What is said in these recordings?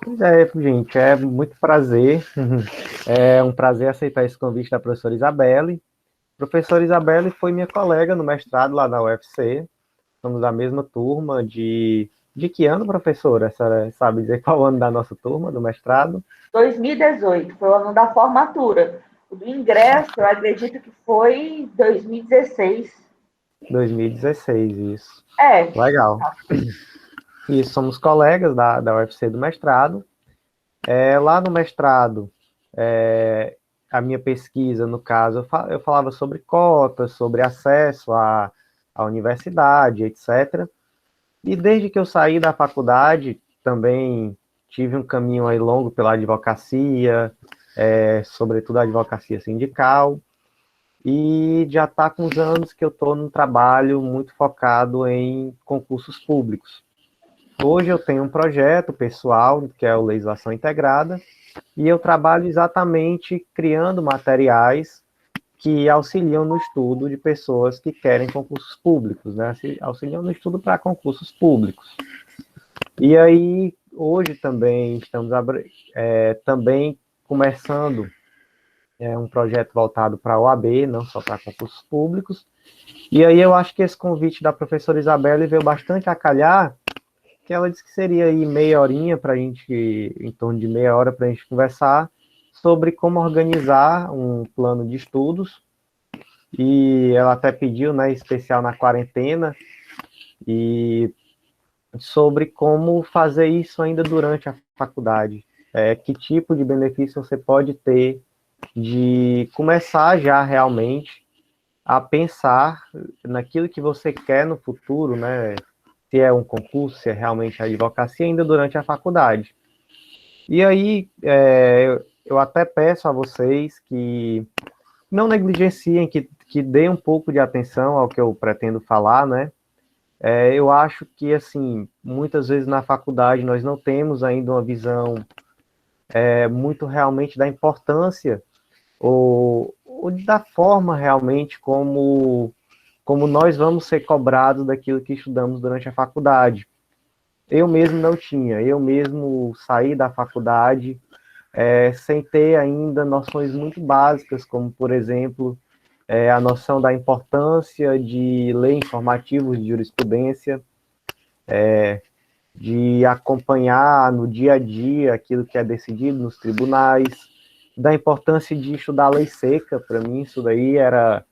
Pois é, gente, é muito prazer. É um prazer aceitar esse convite da professora Isabelle. Professora Isabelle foi minha colega no mestrado lá na UFC. Somos da mesma turma de que ano, professora? A senhora sabe dizer qual ano da nossa turma, do mestrado? 2018 foi o ano da formatura. O do ingresso, eu acredito que foi 2016. 2016, isso. É, Legal. E somos colegas da UFC do mestrado. Lá no mestrado, a minha pesquisa, no caso, eu falava sobre cotas, sobre acesso à universidade, etc. E desde que eu saí da faculdade, também tive um caminho aí longo pela advocacia, sobretudo a advocacia sindical, e já está com uns anos que eu estou num trabalho muito focado em concursos públicos. Hoje eu tenho um projeto pessoal, que é o Legislação Integrada, e eu trabalho exatamente criando materiais que auxiliam no estudo de pessoas que querem concursos públicos, né? Auxiliam no estudo para concursos públicos. E aí, hoje também estamos também começando um projeto voltado para a OAB, não só para concursos públicos. E aí eu acho que esse convite da professora Isabelle veio bastante a calhar, que ela disse que seria aí meia horinha para a gente, em torno de meia hora para a gente conversar sobre como organizar um plano de estudos. E ela até pediu, né, especial na quarentena, e sobre como fazer isso ainda durante a faculdade. Que tipo de benefício você pode ter de começar já realmente a pensar naquilo que você quer no futuro, né? Se é um concurso, se é realmente a advocacia, ainda durante a faculdade. E aí, eu até peço a vocês que não negligenciem, que deem um pouco de atenção ao que eu pretendo falar, né? Eu acho que, assim, muitas vezes na faculdade nós não temos ainda uma visão muito realmente da importância ou da forma realmente como nós vamos ser cobrados daquilo que estudamos durante a faculdade. Eu mesmo não tinha, eu mesmo saí da faculdade sem ter ainda noções muito básicas, como, por exemplo, a noção da importância de ler informativos de jurisprudência, de acompanhar no dia a dia aquilo que é decidido nos tribunais, da importância de estudar a lei seca. Para mim, isso daí era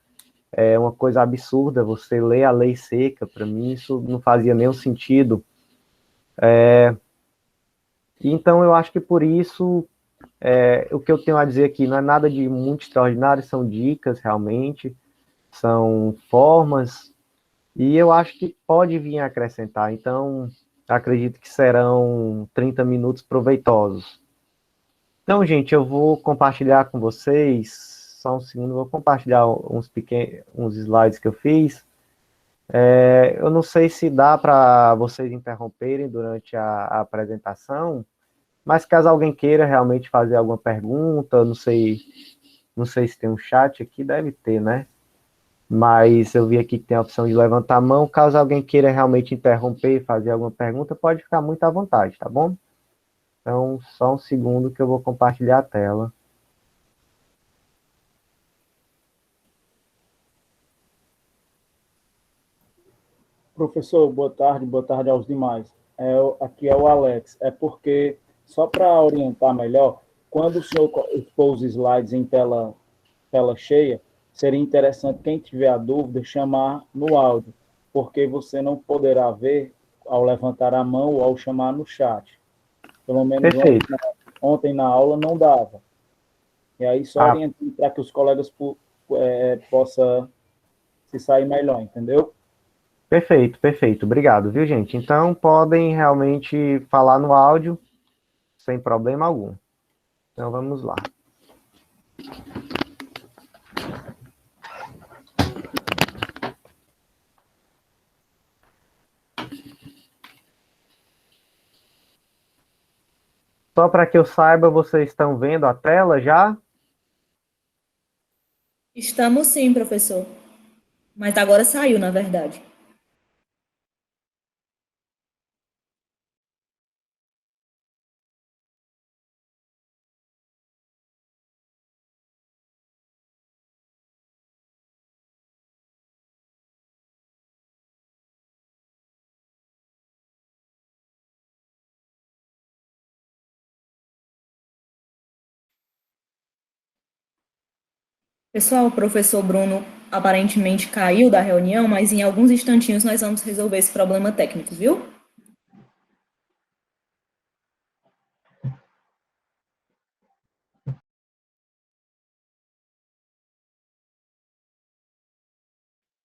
uma coisa absurda, você ler a lei seca, para mim isso não fazia nenhum sentido. Então, eu acho que por isso, o que eu tenho a dizer aqui não é nada de muito extraordinário, são dicas realmente, são formas, e eu acho que pode vir a acrescentar. Então, acredito que serão 30 minutos proveitosos. Então, gente, eu vou compartilhar com vocês, só um segundo, vou compartilhar uns slides que eu fiz. Eu não sei se dá para vocês interromperem durante a apresentação, mas caso alguém queira realmente fazer alguma pergunta, eu não sei se tem um chat aqui, deve ter, né? Mas eu vi aqui que tem a opção de levantar a mão. Caso alguém queira realmente interromper e fazer alguma pergunta, pode ficar muito à vontade, tá bom? Então, só um segundo que eu vou compartilhar a tela. Professor, boa tarde aos demais. Aqui é o Alex. É porque, só para orientar melhor, quando o senhor expor os slides em tela cheia, seria interessante, quem tiver a dúvida, chamar no áudio, porque você não poderá ver ao levantar a mão ou ao chamar no chat. Pelo menos Perfeito. ontem na aula não dava. E aí só Ah, orientando para que os colegas possam se sair melhor, entendeu? perfeito, perfeito. Obrigado, viu, gente? Então, podem realmente falar no áudio sem problema algum. Então, vamos lá. Só para que eu saiba, vocês estão vendo a tela já? Estamos sim, professor. Mas agora saiu, na verdade. Pessoal, o professor Bruno aparentemente caiu da reunião, mas em alguns instantinhos nós vamos resolver esse problema técnico, viu?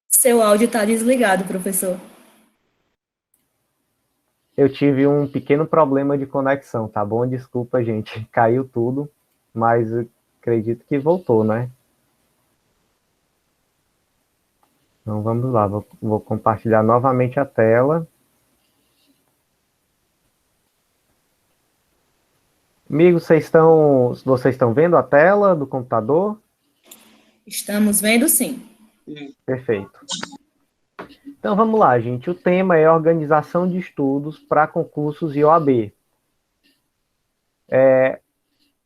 Seu áudio está desligado, professor. Eu tive um pequeno problema de conexão, tá bom? Desculpa, gente. Caiu tudo, mas eu acredito que voltou, né? Então vamos lá, vou compartilhar novamente a tela. Amigos, vocês estão vendo a tela do computador? Estamos vendo sim. Perfeito. Então vamos lá, gente. O tema é organização de estudos para concursos e OAB.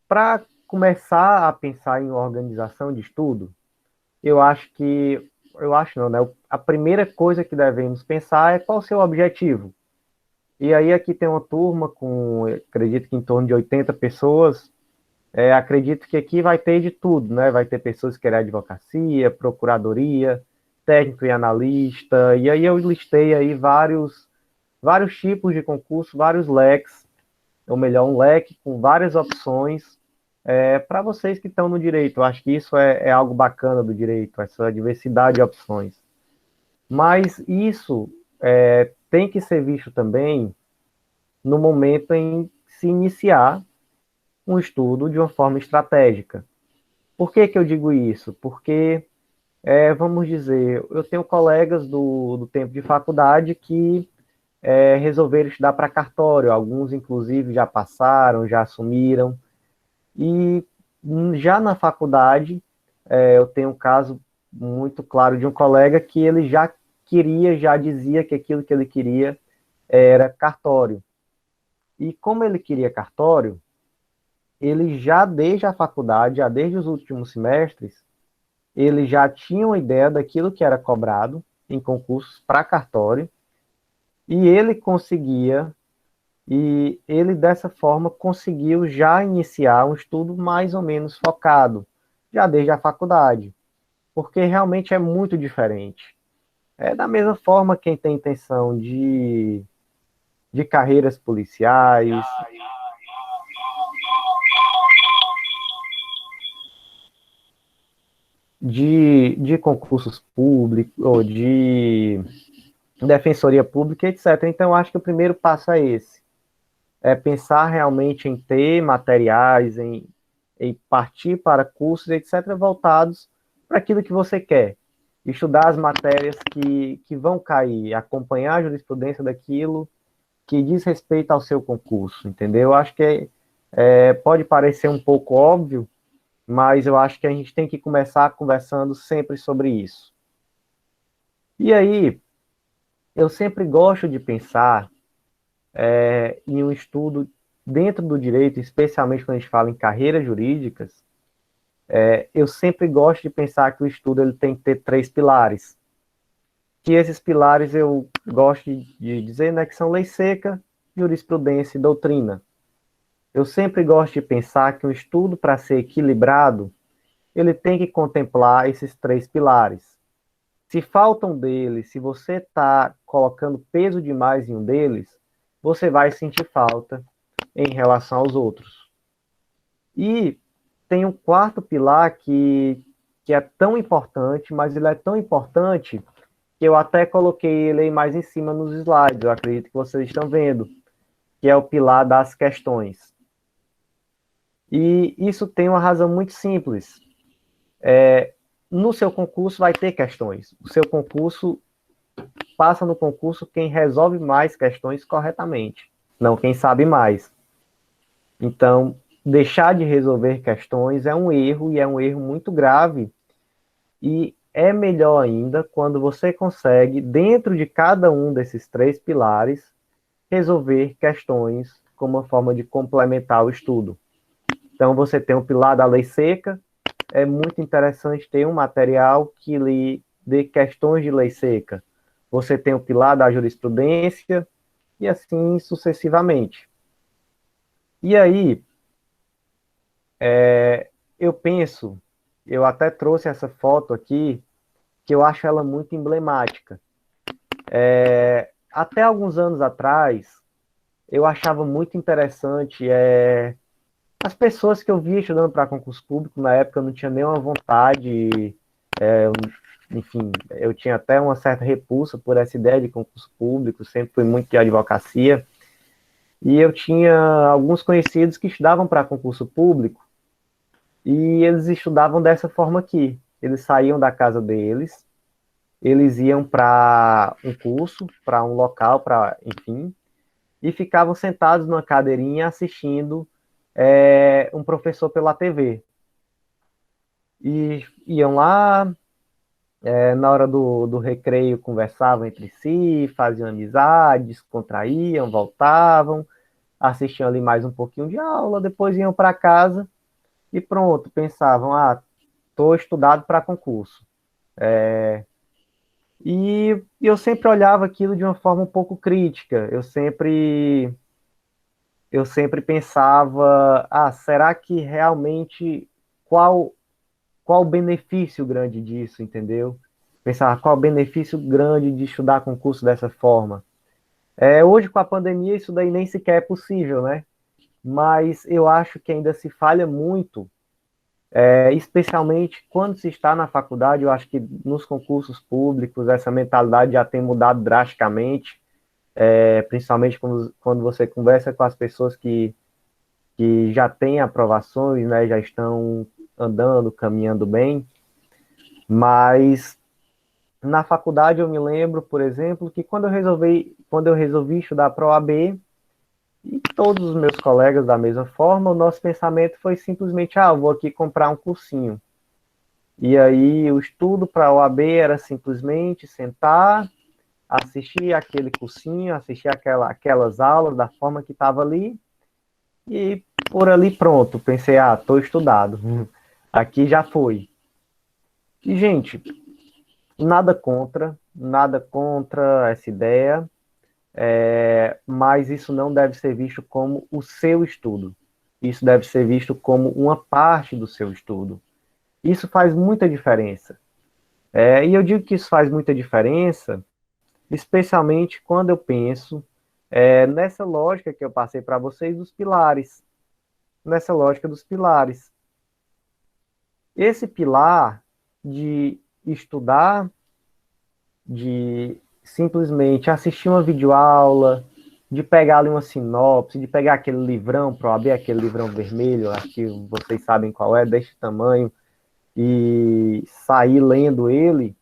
Para começar a pensar em organização de estudo, eu acho não, né? A primeira coisa que devemos pensar é qual o seu objetivo. E aí aqui tem uma turma com, acredito que em torno de 80 pessoas. Acredito que aqui vai ter de tudo, né? Vai ter pessoas que querem advocacia, procuradoria, técnico e analista. E aí eu listei aí vários tipos de concurso, vários leques, ou melhor, um leque com várias opções para vocês que estão no direito. Eu acho que isso é algo bacana do direito, essa diversidade de opções. Mas isso tem que ser visto também no momento em se iniciar um estudo de uma forma estratégica. Por que que eu digo isso? Porque, vamos dizer, eu tenho colegas do tempo de faculdade que resolveram estudar para cartório, alguns inclusive já passaram, já assumiram, e já na faculdade eu tenho um caso muito claro de um colega que ele já dizia que aquilo que ele queria era cartório. E como ele queria cartório, ele já desde a faculdade, já desde os últimos semestres, ele já tinha uma ideia daquilo que era cobrado em concursos para cartório, e ele dessa forma conseguiu já iniciar um estudo mais ou menos focado, já desde a faculdade, porque realmente é muito diferente. É da mesma forma quem tem intenção de carreiras policiais, de concursos públicos, ou de defensoria pública, etc. Então, eu acho que o primeiro passo é esse. É pensar realmente em ter materiais, em partir para cursos, etc., voltados para aquilo que você quer. Estudar as matérias que vão cair, acompanhar a jurisprudência daquilo que diz respeito ao seu concurso, entendeu? Eu acho que pode parecer um pouco óbvio, mas eu acho que a gente tem que começar conversando sempre sobre isso. E aí, eu sempre gosto de pensar em um estudo dentro do direito, especialmente quando a gente fala em carreiras jurídicas, eu sempre gosto de pensar que o estudo ele tem que ter três pilares. Que esses pilares eu gosto de dizer, né, que são lei seca, jurisprudência e doutrina. Eu sempre gosto de pensar que um estudo, para ser equilibrado, ele tem que contemplar esses três pilares. Se faltam deles, se você está colocando peso demais em um deles, você vai sentir falta em relação aos outros. E tem um quarto pilar que é tão importante, mas ele é tão importante que eu até coloquei ele aí mais em cima nos slides, eu acredito que vocês estão vendo, que é o pilar das questões. E isso tem uma razão muito simples. No seu concurso vai ter questões. O seu concurso passa no concurso quem resolve mais questões corretamente, não quem sabe mais. Então, deixar de resolver questões é um erro, e é um erro muito grave, e é melhor ainda quando você consegue, dentro de cada um desses três pilares, resolver questões como uma forma de complementar o estudo. Então, você tem o pilar da lei seca, é muito interessante ter um material que lhe dê questões de lei seca. Você tem o pilar da jurisprudência, e assim sucessivamente. E aí, eu penso eu até trouxe essa foto aqui, que eu acho ela muito emblemática. Até alguns anos atrás, eu achava muito interessante as pessoas que eu via estudando para concurso público. Na época eu não tinha nenhuma vontade, enfim, eu tinha até uma certa repulsa por essa ideia de concurso público, sempre fui muito de advocacia, e eu tinha alguns conhecidos que estudavam para concurso público, e eles estudavam dessa forma aqui. Eles saíam da casa deles, eles iam para um curso, para um local, enfim, e ficavam sentados numa cadeirinha assistindo um professor pela TV. E iam lá, na hora do recreio, conversavam entre si, faziam amizades, contraíam, voltavam, assistiam ali mais um pouquinho de aula, depois iam para casa e pronto, pensavam, estou estudado para concurso. E eu sempre olhava aquilo de uma forma um pouco crítica. Eu sempre pensava, será que realmente qual o benefício grande disso, entendeu? Pensava, qual o benefício grande de estudar concurso dessa forma? Hoje, com a pandemia, isso daí nem sequer é possível, né? Mas eu acho que ainda se falha muito, especialmente quando se está na faculdade. Eu acho que nos concursos públicos essa mentalidade já tem mudado drasticamente, principalmente quando você conversa com as pessoas que já têm aprovações, né, já estão andando, caminhando bem. Mas na faculdade eu me lembro, por exemplo, que quando eu resolvi estudar para a OAB, e todos os meus colegas da mesma forma, o nosso pensamento foi simplesmente, eu vou aqui comprar um cursinho. E aí o estudo para a OAB era simplesmente sentar, assistir aquele cursinho, assistir aquelas aulas da forma que estava ali, e por ali pronto, pensei, estou estudado, aqui já foi. E, gente, nada contra essa ideia, mas isso não deve ser visto como o seu estudo. Isso deve ser visto como uma parte do seu estudo. Isso faz muita diferença. E eu digo que isso faz muita diferença, especialmente quando eu penso nessa lógica que eu passei para vocês dos pilares. Nessa lógica dos pilares. Esse pilar de estudar, de simplesmente assistir uma videoaula, de pegar ali uma sinopse, de pegar aquele livrão para abrir aquele livrão vermelho, acho que vocês sabem qual é, deste tamanho, e sair lendo ele,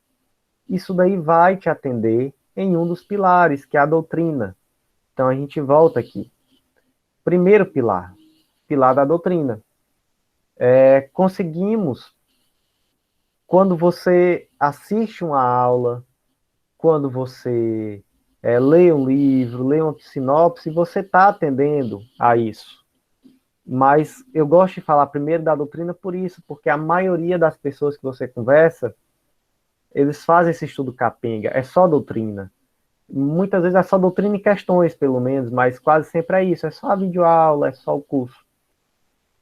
isso daí vai te atender em um dos pilares, que é a doutrina. Então a gente volta aqui. Primeiro pilar da doutrina. Conseguimos, quando você assiste uma aula, quando você lê um livro, lê uma sinopse, você está atendendo a isso. Mas eu gosto de falar primeiro da doutrina por isso, porque a maioria das pessoas que você conversa, eles fazem esse estudo capenga, é só doutrina. Muitas vezes é só doutrina e questões, pelo menos, mas quase sempre é isso, é só a videoaula, é só o curso.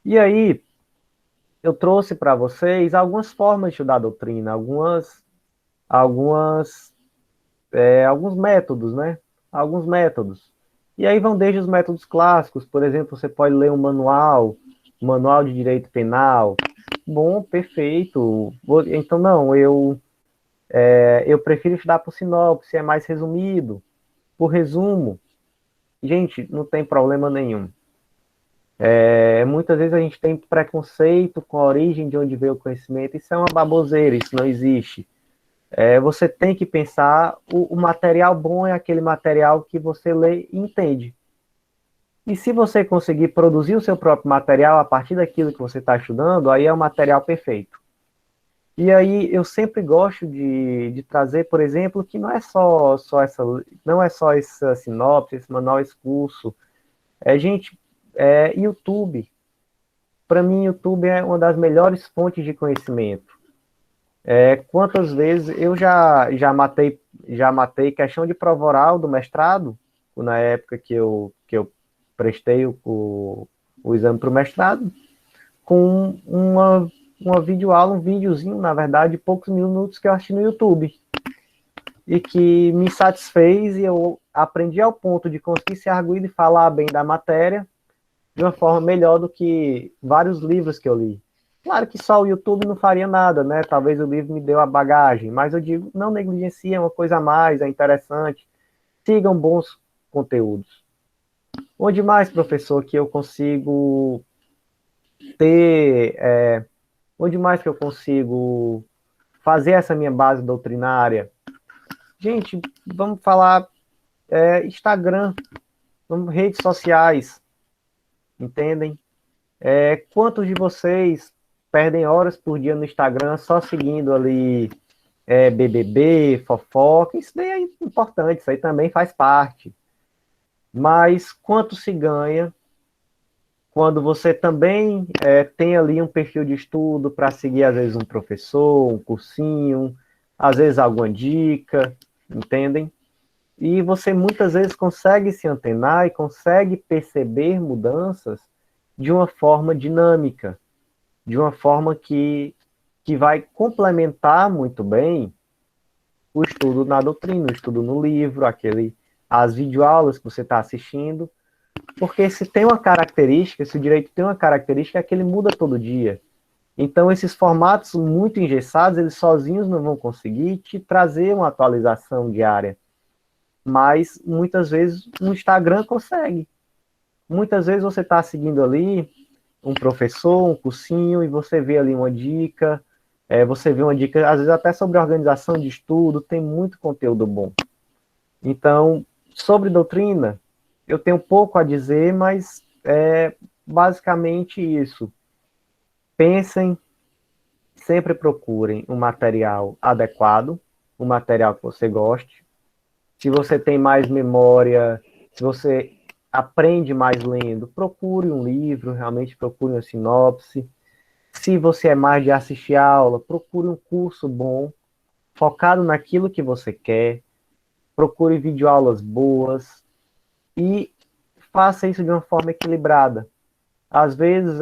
E aí, eu trouxe para vocês algumas formas de estudar a doutrina, alguns métodos, né? Alguns métodos. E aí vão desde os métodos clássicos, por exemplo, você pode ler um manual de direito penal. Bom, perfeito. Então, não, eu prefiro estudar por sinopse, é mais resumido, por resumo. Gente, não tem problema nenhum. Muitas vezes a gente tem preconceito com a origem de onde veio o conhecimento. Isso é uma baboseira, isso não existe. Você tem que pensar, o material bom é aquele material que você lê e entende. E se você conseguir produzir o seu próprio material a partir daquilo que você está estudando, aí é o material perfeito. E aí eu sempre gosto de trazer, por exemplo, que não é só essa sinopse, esse manual, esse curso. Gente, YouTube. Para mim, YouTube é uma das melhores fontes de conhecimento. Quantas vezes eu já matei questão de prova oral do mestrado, na época que eu prestei o exame para o mestrado, com uma videoaula, um videozinho, na verdade, de poucos minutos que eu assisti no YouTube. E que me satisfez e eu aprendi ao ponto de conseguir ser arguido e falar bem da matéria de uma forma melhor do que vários livros que eu li. Claro que só o YouTube não faria nada, né? Talvez o livro me deu a bagagem, mas eu digo, não negligencie, é uma coisa a mais, é interessante. Sigam bons conteúdos. Onde mais, professor, que eu consigo ter... onde mais que eu consigo fazer essa minha base doutrinária? Gente, vamos falar Instagram, redes sociais, entendem? Quantos de vocês perdem horas por dia no Instagram só seguindo ali BBB, fofoca? Isso daí é importante, isso aí também faz parte. Mas quanto se ganha quando você também tem ali um perfil de estudo para seguir, às vezes, um professor, um cursinho, às vezes alguma dica, entendem? E você muitas vezes consegue se antenar e consegue perceber mudanças de uma forma dinâmica, de uma forma que vai complementar muito bem o estudo na doutrina, o estudo no livro, as videoaulas que você está assistindo, porque se tem uma característica, se o direito tem uma característica, é que ele muda todo dia. Então, esses formatos muito engessados, eles sozinhos não vão conseguir te trazer uma atualização diária. Mas, muitas vezes, o Instagram consegue. Muitas vezes você está seguindo ali um professor, um cursinho, e você vê ali uma dica, você vê uma dica, às vezes até sobre organização de estudo, tem muito conteúdo bom. Então, sobre doutrina, eu tenho pouco a dizer, mas é basicamente isso. Pensem, sempre procurem um material adequado, um material que você goste. Se você tem mais memória, se você aprende mais lendo, procure um livro, realmente procure uma sinopse. Se você é mais de assistir aula, procure um curso bom, focado naquilo que você quer. Procure videoaulas boas e faça isso de uma forma equilibrada. Às vezes,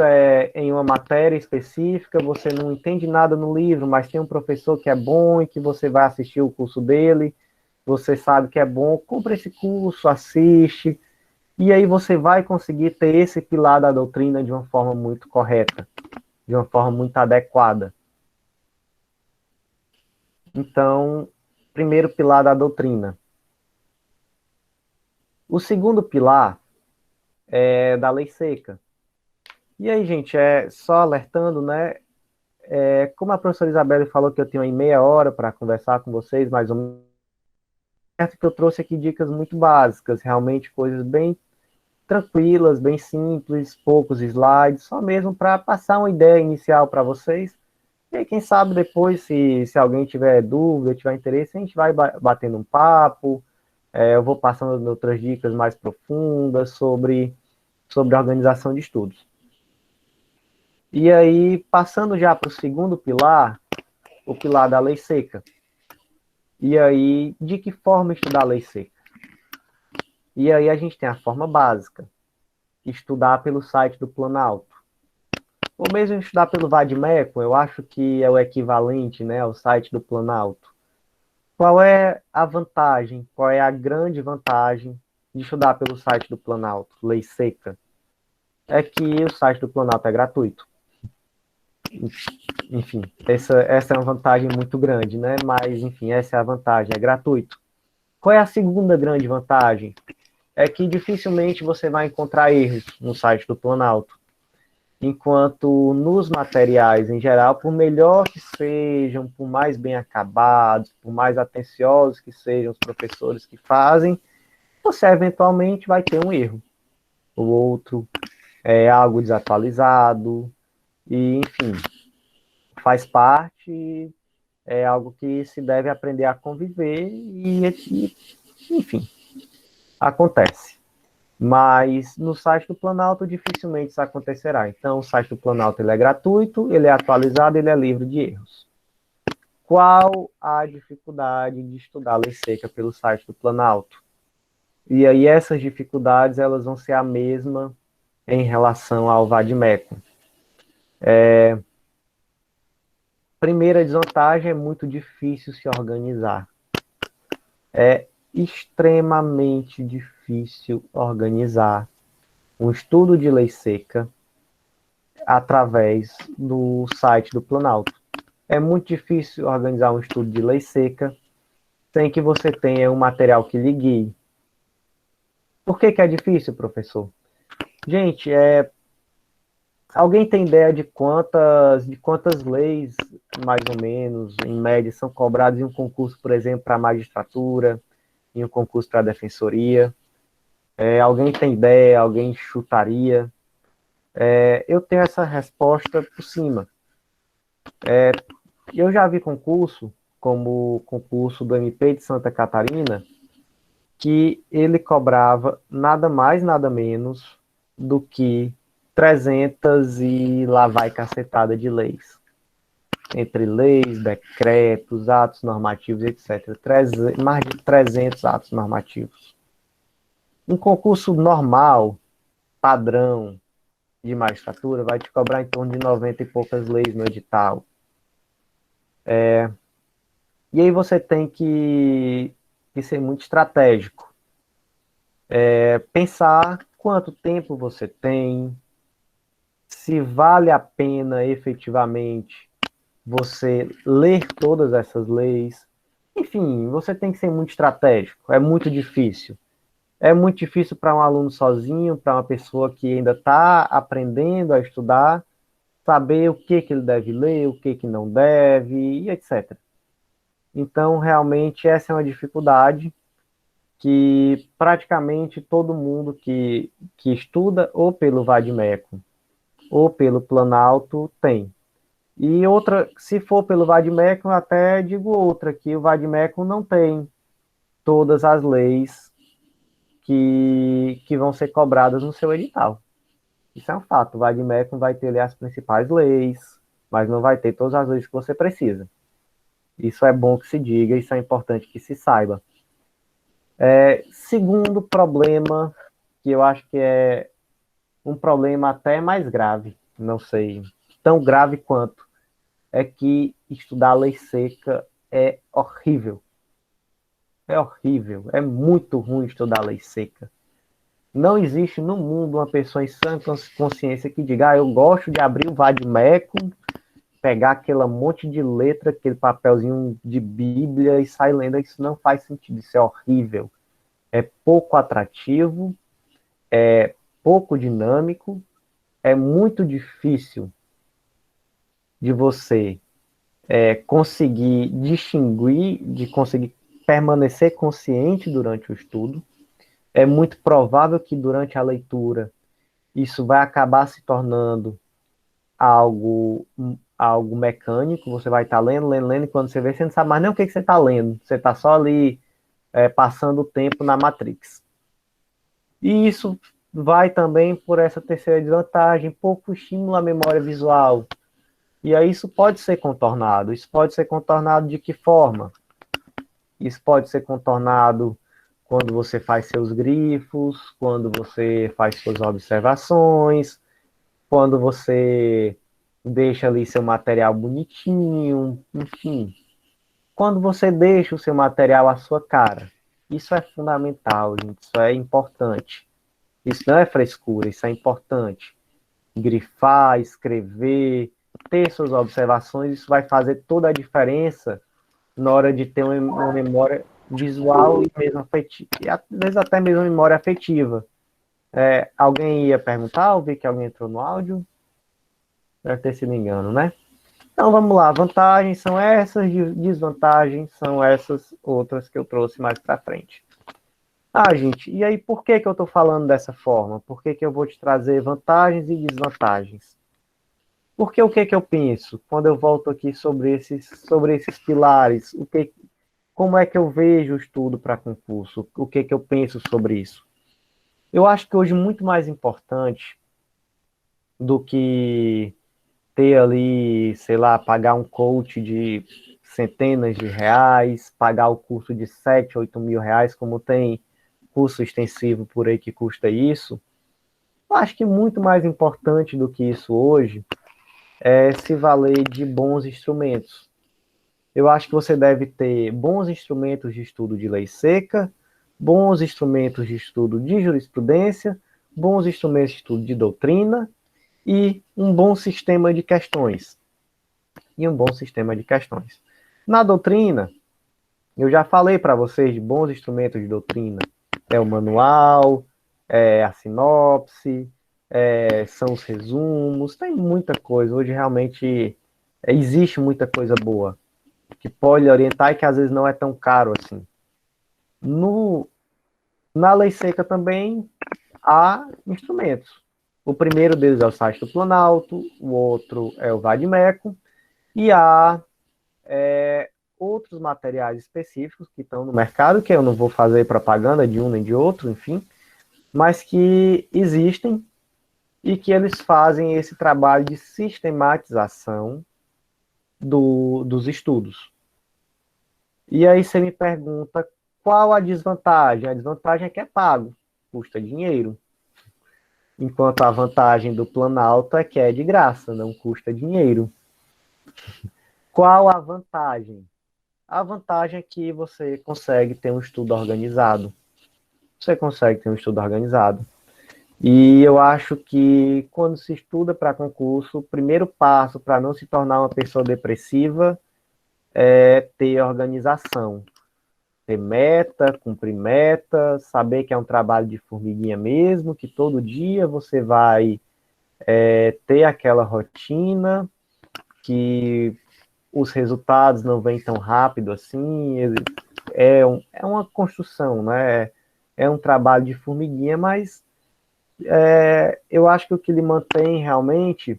em uma matéria específica, você não entende nada no livro, mas tem um professor que é bom e que você vai assistir o curso dele, você sabe que é bom, compra esse curso, assiste, e aí você vai conseguir ter esse pilar da doutrina de uma forma muito correta, de uma forma muito adequada. Então, primeiro pilar da doutrina. O segundo pilar é da lei seca. E aí, gente, só alertando, né? Como a professora Isabelle falou que eu tenho aí meia hora para conversar com vocês, mais ou menos, certo que eu trouxe aqui dicas muito básicas, realmente coisas bem tranquilas, bem simples, poucos slides, só mesmo para passar uma ideia inicial para vocês. E aí, quem sabe depois, se alguém tiver dúvida, tiver interesse, a gente vai batendo um papo, eu vou passando outras dicas mais profundas sobre a organização de estudos. E aí, passando já para o segundo pilar, o pilar da lei seca. E aí, de que forma estudar a lei seca? E aí a gente tem a forma básica, estudar pelo site do Planalto. Ou mesmo estudar pelo Vadmecum, eu acho que é o equivalente, né, ao site do Planalto. Qual é a vantagem, qual é a grande vantagem de estudar pelo site do Planalto, lei seca? É que o site do Planalto é gratuito. Enfim, essa é uma vantagem muito grande, né? Mas, enfim, essa é a vantagem, é gratuito. Qual é a segunda grande vantagem? É que dificilmente você vai encontrar erros no site do Planalto. Enquanto nos materiais, em geral, por melhor que sejam, por mais bem acabados, por mais atenciosos que sejam os professores que fazem, você eventualmente vai ter um erro. O outro é algo desatualizado, e, enfim, faz parte, é algo que se deve aprender a conviver e enfim, acontece. Mas no site do Planalto dificilmente isso acontecerá. Então, o site do Planalto ele é gratuito, ele é atualizado, ele é livre de erros. Qual a dificuldade de estudar a lei seca pelo site do Planalto? E aí essas dificuldades elas vão ser a mesma em relação ao Vadmecum. Primeira desvantagem, é muito difícil se organizar. É extremamente difícil organizar um estudo de lei seca através do site do Planalto. É muito difícil organizar um estudo de lei seca sem que você tenha um material que lhe guie. Por que é difícil, professor? Gente, alguém tem ideia de quantas leis, mais ou menos, em média, são cobradas em um concurso, por exemplo, para a magistratura, em um concurso para a defensoria? Alguém tem ideia? Alguém chutaria? Eu tenho essa resposta por cima. Eu já vi concurso, como o concurso do MP de Santa Catarina, que ele cobrava nada mais, nada menos do que 300 e lá vai cacetada de leis. Entre leis, decretos, atos normativos, etc. Mais de 300 atos normativos. Um concurso normal, padrão de magistratura, vai te cobrar em torno de 90 e poucas leis no edital. E aí você tem que ser muito estratégico. Pensar quanto tempo você tem, se vale a pena efetivamente você ler todas essas leis. Enfim, você tem que ser muito estratégico. É muito difícil. É muito difícil para um aluno sozinho, para uma pessoa que ainda está aprendendo a estudar, saber o que ele deve ler, o que não deve, e etc. Então, realmente, essa é uma dificuldade que praticamente todo mundo que estuda ou pelo Vadimeco ou pelo Planalto tem. E outra, se for pelo Vadimeco, eu até digo outra, que o Vadimeco não tem todas as leis que vão ser cobradas no seu edital. Isso é um fato. O Vadimeco vai ter ali as principais leis, mas não vai ter todas as leis que você precisa. Isso é bom que se diga, isso é importante que se saiba. Segundo problema, que eu acho que é um problema até mais grave, não sei, tão grave quanto, é que estudar lei seca é horrível. É horrível, é muito ruim estudar lei seca. Não existe no mundo uma pessoa em sã consciência que diga, eu gosto de abrir o Vadimeco, pegar aquele monte de letra, aquele papelzinho de Bíblia e sair lendo. Isso não faz sentido, isso é horrível. É pouco atrativo, é pouco dinâmico, é muito difícil de você conseguir distinguir, de conseguir permanecer consciente durante o estudo. É muito provável que durante a leitura isso vai acabar se tornando algo mecânico. Você vai estar lendo, e quando você vê, você não sabe mais nem o que você está lendo. Você está só ali passando o tempo na Matrix. E isso vai também por essa terceira desvantagem, pouco estímulo à memória visual. E aí isso pode ser contornado. Isso pode ser contornado de que forma? Isso pode ser contornado quando você faz seus grifos, quando você faz suas observações, quando você deixa ali seu material bonitinho, enfim. Quando você deixa o seu material à sua cara. Isso é fundamental, gente. Isso é importante. Isso não é frescura, isso é importante. Grifar, escrever, ter suas observações, isso vai fazer toda a diferença na hora de ter uma memória visual e mesmo afetiva, e às vezes até mesmo memória afetiva. Alguém ia perguntar, eu vi que alguém entrou no áudio, deve ter sido engano, né? Então vamos lá, vantagens são essas, desvantagens são essas outras que eu trouxe mais para frente. Gente, e aí por que eu estou falando dessa forma? Por que eu vou te trazer vantagens e desvantagens? Porque o que eu penso quando eu volto aqui sobre esses pilares? Como é que eu vejo o estudo para concurso? O que eu penso sobre isso? Eu acho que hoje muito mais importante do que ter ali, sei lá, pagar um coach de centenas de reais, pagar o curso de 7, 8 mil reais, como tem curso extensivo por aí que custa isso. Eu acho que muito mais importante do que isso hoje é se valer de bons instrumentos. Eu acho que você deve ter bons instrumentos de estudo de lei seca, bons instrumentos de estudo de jurisprudência, bons instrumentos de estudo de doutrina e um bom sistema de questões. Na doutrina, eu já falei para vocês de bons instrumentos de doutrina. É o manual, é a sinopse, são os resumos, tem muita coisa. Hoje realmente existe muita coisa boa que pode orientar e que às vezes não é tão caro assim. Na lei seca também há instrumentos. O primeiro deles é o site do Planalto, o outro é o Vadimeco, e há outros materiais específicos que estão no mercado, que eu não vou fazer propaganda de um nem de outro, enfim, mas que existem e que eles fazem esse trabalho de sistematização dos estudos. E aí você me pergunta qual a desvantagem? A desvantagem é que é pago, custa dinheiro. Enquanto a vantagem do Planalto é que é de graça, não custa dinheiro. Qual a vantagem? A vantagem é que você consegue ter um estudo organizado. E eu acho que quando se estuda para concurso, o primeiro passo para não se tornar uma pessoa depressiva é ter organização. Ter meta, cumprir meta, saber que é um trabalho de formiguinha mesmo, que todo dia você vai ter aquela rotina, que os resultados não vêm tão rápido assim, é uma construção, né? É um trabalho de formiguinha, mas eu acho que o que lhe mantém realmente,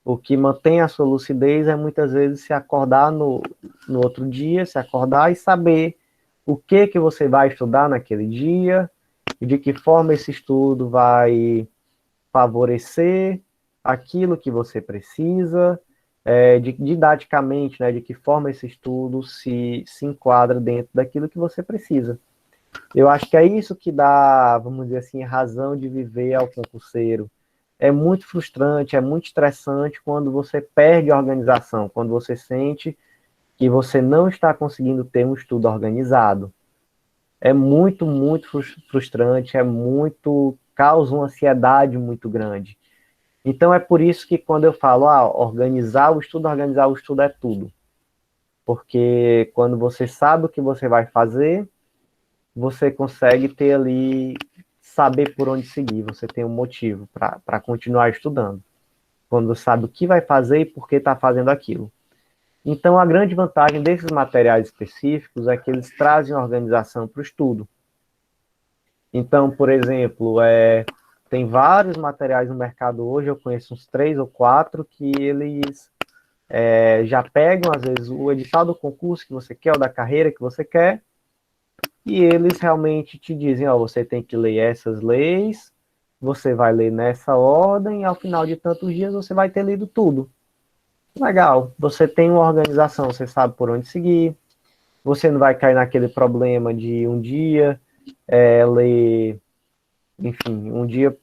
o que mantém a sua lucidez é muitas vezes se acordar no outro dia, se acordar e saber o que você vai estudar naquele dia, e de que forma esse estudo vai favorecer aquilo que você precisa, didaticamente, né, de que forma esse estudo se enquadra dentro daquilo que você precisa. Eu acho que é isso que dá, vamos dizer assim, razão de viver ao concurseiro. É muito frustrante, é muito estressante quando você perde a organização, quando você sente que você não está conseguindo ter um estudo organizado. É muito, muito frustrante, causa uma ansiedade muito grande. Então é por isso que quando eu falo, organizar o estudo é tudo. Porque quando você sabe o que você vai fazer, você consegue ter ali, saber por onde seguir, você tem um motivo para continuar estudando. Quando você sabe o que vai fazer e por que está fazendo aquilo. Então, a grande vantagem desses materiais específicos é que eles trazem organização para o estudo. Então, por exemplo, tem vários materiais no mercado hoje, eu conheço uns 3 ou 4, que eles já pegam, às vezes, o edital do concurso que você quer, ou da carreira que você quer, e eles realmente te dizem, você tem que ler essas leis, você vai ler nessa ordem, e ao final de tantos dias você vai ter lido tudo. Legal, você tem uma organização, você sabe por onde seguir, você não vai cair naquele problema de um dia ler, enfim, um dia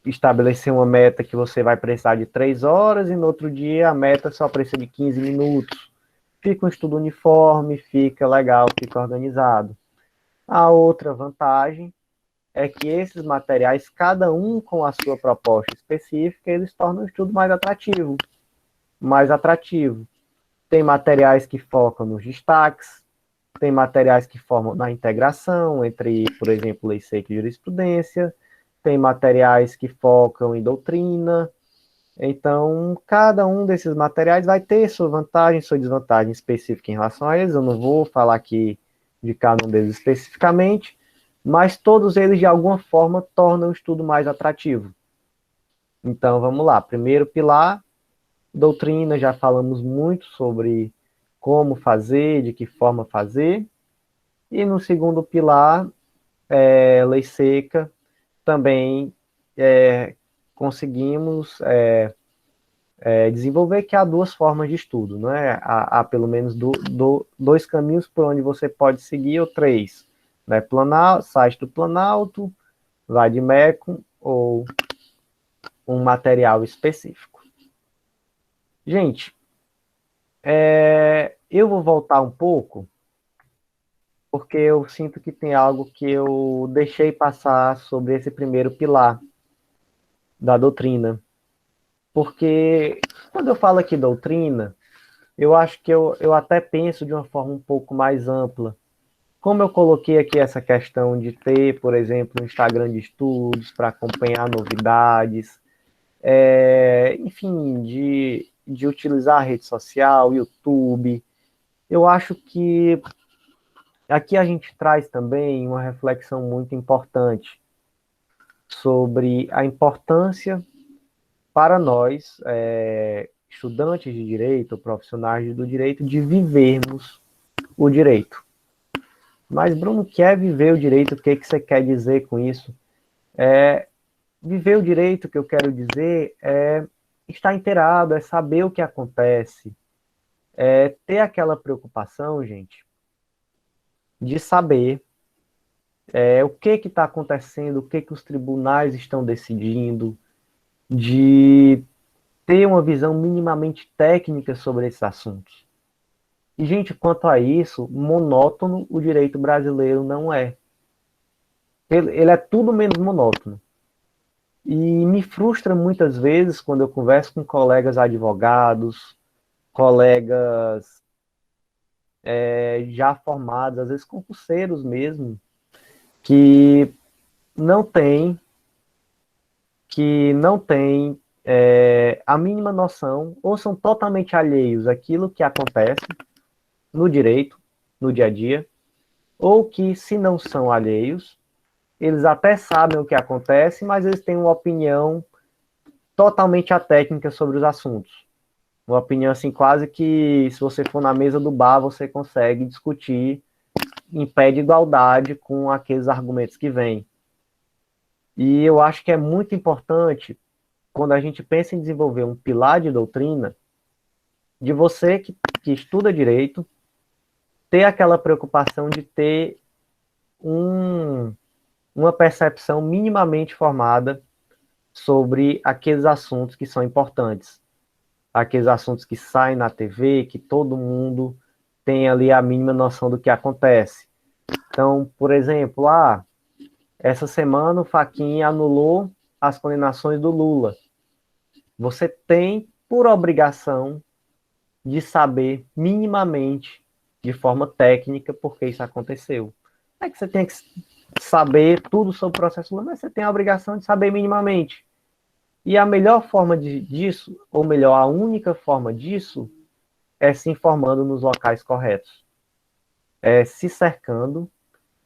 estabelecer uma meta que você vai precisar de 3 horas, e no outro dia a meta só precisa de 15 minutos. Fica um estudo uniforme, fica legal, fica organizado. A outra vantagem é que esses materiais, cada um com a sua proposta específica, eles tornam o estudo mais atrativo. Tem materiais que focam nos destaques, tem materiais que formam na integração entre, por exemplo, lei seca e jurisprudência, tem materiais que focam em doutrina. Então, cada um desses materiais vai ter sua vantagem, sua desvantagem específica em relação a eles. Eu não vou falar aqui de cada um deles especificamente, mas todos eles, de alguma forma, tornam o estudo mais atrativo. Então, vamos lá. Primeiro pilar, doutrina, já falamos muito sobre como fazer, de que forma fazer. E no segundo pilar, lei seca, também conseguimos desenvolver que há 2 formas de estudo, não é? Há pelo menos 2 caminhos por onde você pode seguir, ou 3, né? Site do Planalto, Vadimeco ou um material específico. Gente, eu vou voltar um pouco, porque eu sinto que tem algo que eu deixei passar sobre esse primeiro pilar da doutrina. Porque quando eu falo aqui doutrina, eu acho que eu até penso de uma forma um pouco mais ampla. Como eu coloquei aqui essa questão de ter, por exemplo, um Instagram de estudos para acompanhar novidades, enfim, de utilizar a rede social, YouTube, eu acho que aqui a gente traz também uma reflexão muito importante sobre a importância para nós, estudantes de direito, profissionais do direito, de vivermos o direito. Mas, Bruno, quer viver o direito? O que você quer dizer com isso? Viver o direito, que eu quero dizer, é estar inteirado, é saber o que acontece, é ter aquela preocupação, gente, de saber o que está acontecendo, o que os tribunais estão decidindo, de ter uma visão minimamente técnica sobre esses assuntos. E, gente, quanto a isso, monótono o direito brasileiro não é. Ele é tudo menos monótono. E me frustra muitas vezes quando eu converso com colegas advogados, colegas já formados, às vezes concurseiros mesmo, que não têm a mínima noção ou são totalmente alheios àquilo que acontece no direito, no dia a dia, ou que, se não são alheios, eles até sabem o que acontece, mas eles têm uma opinião totalmente atécnica sobre os assuntos. Uma opinião assim, quase que se você for na mesa do bar, você consegue discutir em pé de igualdade com aqueles argumentos que vêm. E eu acho que é muito importante, quando a gente pensa em desenvolver um pilar de doutrina, de você que estuda direito, ter aquela preocupação de ter uma percepção minimamente formada sobre aqueles assuntos que são importantes. Aqueles assuntos que saem na TV, que todo mundo tem ali a mínima noção do que acontece. Então, por exemplo, essa semana o Fachin anulou as condenações do Lula. Você tem, por obrigação, de saber minimamente, de forma técnica, por que isso aconteceu. Não é que você tem que saber tudo sobre o processo Lula, mas você tem a obrigação de saber minimamente. E a melhor forma disso, ou melhor, a única forma disso, é se informando nos locais corretos. É se cercando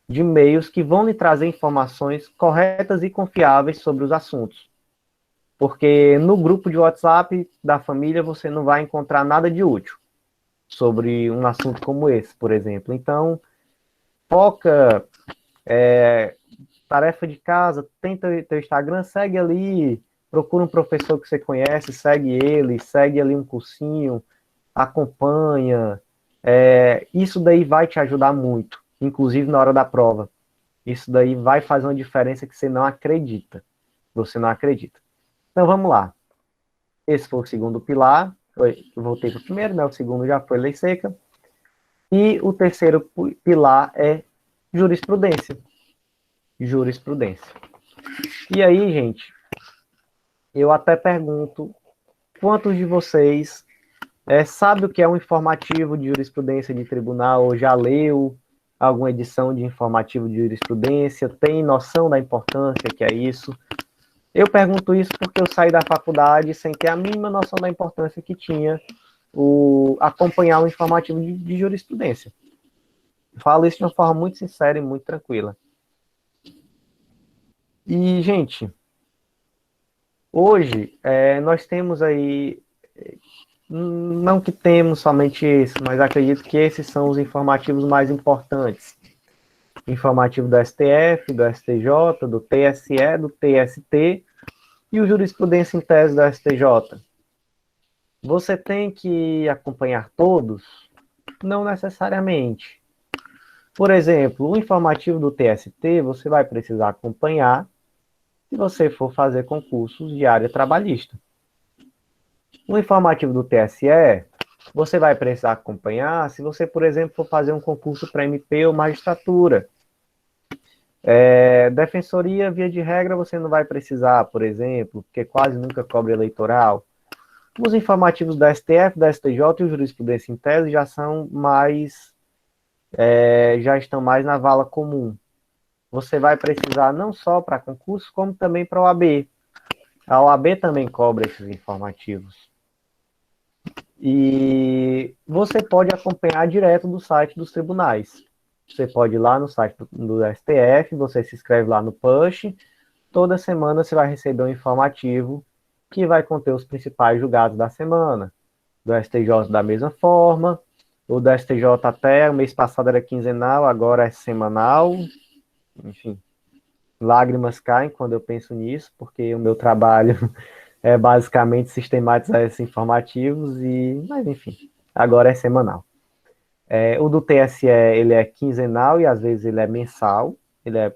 de meios que vão lhe trazer informações corretas e confiáveis sobre os assuntos. Porque no grupo de WhatsApp da família você não vai encontrar nada de útil sobre um assunto como esse, por exemplo. Então, foca, tarefa de casa, tenta teu Instagram, segue ali, procura um professor que você conhece, segue ele, segue ali um cursinho, acompanha. Isso daí vai te ajudar muito, inclusive na hora da prova. Isso daí vai fazer uma diferença que você não acredita. Você não acredita. Então, vamos lá. Esse foi o segundo pilar. Eu voltei para o primeiro, né? O segundo já foi lei seca. E o terceiro pilar é jurisprudência. Jurisprudência. E aí, gente, eu até pergunto, quantos de vocês sabe o que é um informativo de jurisprudência de tribunal, ou já leu alguma edição de informativo de jurisprudência, tem noção da importância que é isso? Eu pergunto isso porque eu saí da faculdade sem ter a mínima noção da importância que tinha acompanhar um informativo de jurisprudência. Eu falo isso de uma forma muito sincera e muito tranquila. E, gente, hoje nós temos aí, não que temos somente isso, mas acredito que esses são os informativos mais importantes. Informativo do STF, do STJ, do TSE, do TST e o jurisprudência em tese do STJ. Você tem que acompanhar todos? Não necessariamente. Por exemplo, o informativo do TST você vai precisar acompanhar se você for fazer concursos de área trabalhista. O informativo do TSE, você vai precisar acompanhar se você, por exemplo, for fazer um concurso para MP ou magistratura. Defensoria, via de regra, você não vai precisar, por exemplo, porque quase nunca cobra eleitoral. Os informativos da STF, da STJ e o Jurisprudência em Tese já são mais, já estão mais na vala comum. Você vai precisar não só para concursos, como também para a OAB. A OAB também cobra esses informativos. E você pode acompanhar direto do site dos tribunais. Você pode ir lá no site do STF, você se inscreve lá no Push. Toda semana você vai receber um informativo que vai conter os principais julgados da semana. Do STJ da mesma forma. O do STJ até o mês passado era quinzenal, agora é semanal. Enfim, lágrimas caem quando eu penso nisso, porque o meu trabalho é basicamente sistematizar esses informativos, mas enfim, agora é semanal. O do TSE, ele é quinzenal e às vezes ele é mensal, ele é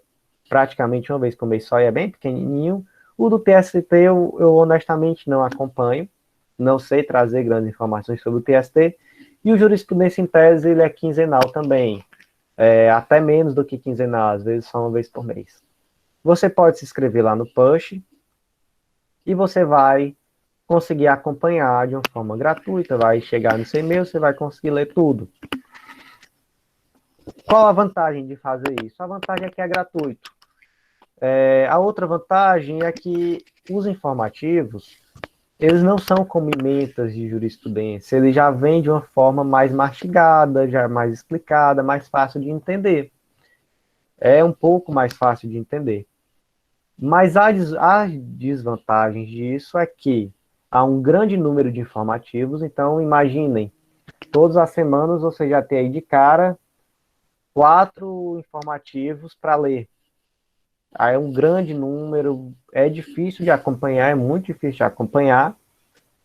praticamente uma vez por mês só e é bem pequenininho. O do TST eu honestamente não acompanho, não sei trazer grandes informações sobre o TST, e o Jurisprudência em Tese, ele é quinzenal também, até menos do que quinzenal, às vezes só uma vez por mês. Você pode se inscrever lá no Push, e você vai conseguir acompanhar de uma forma gratuita, vai chegar no seu e-mail, você vai conseguir ler tudo. Qual a vantagem de fazer isso? A vantagem é que é gratuito. A outra vantagem é que os informativos, eles não são como emendas de jurisprudência, eles já vêm de uma forma mais mastigada, já mais explicada, mais fácil de entender. É um pouco mais fácil de entender. Mas as desvantagens disso é que há um grande número de informativos, então imaginem, todas as semanas você já tem aí de cara 4 informativos para ler. Aí é um grande número, é difícil de acompanhar, é muito difícil de acompanhar.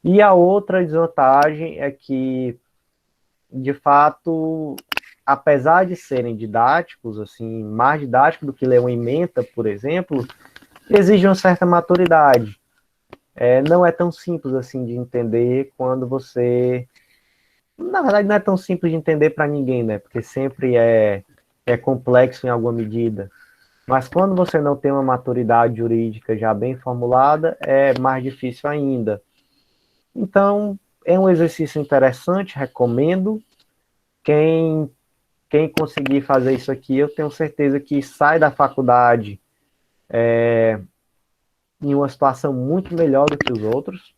E a outra desvantagem é que, de fato, apesar de serem didáticos, assim, mais didáticos do que ler uma ementa, por exemplo, exige uma certa maturidade. Não é tão simples assim de entender quando você... Na verdade, não é tão simples de entender para ninguém, né? Porque sempre é complexo em alguma medida. Mas quando você não tem uma maturidade jurídica já bem formulada, é mais difícil ainda. Então, é um exercício interessante, recomendo. Quem conseguir fazer isso aqui, eu tenho certeza que sai da faculdade em uma situação muito melhor do que os outros.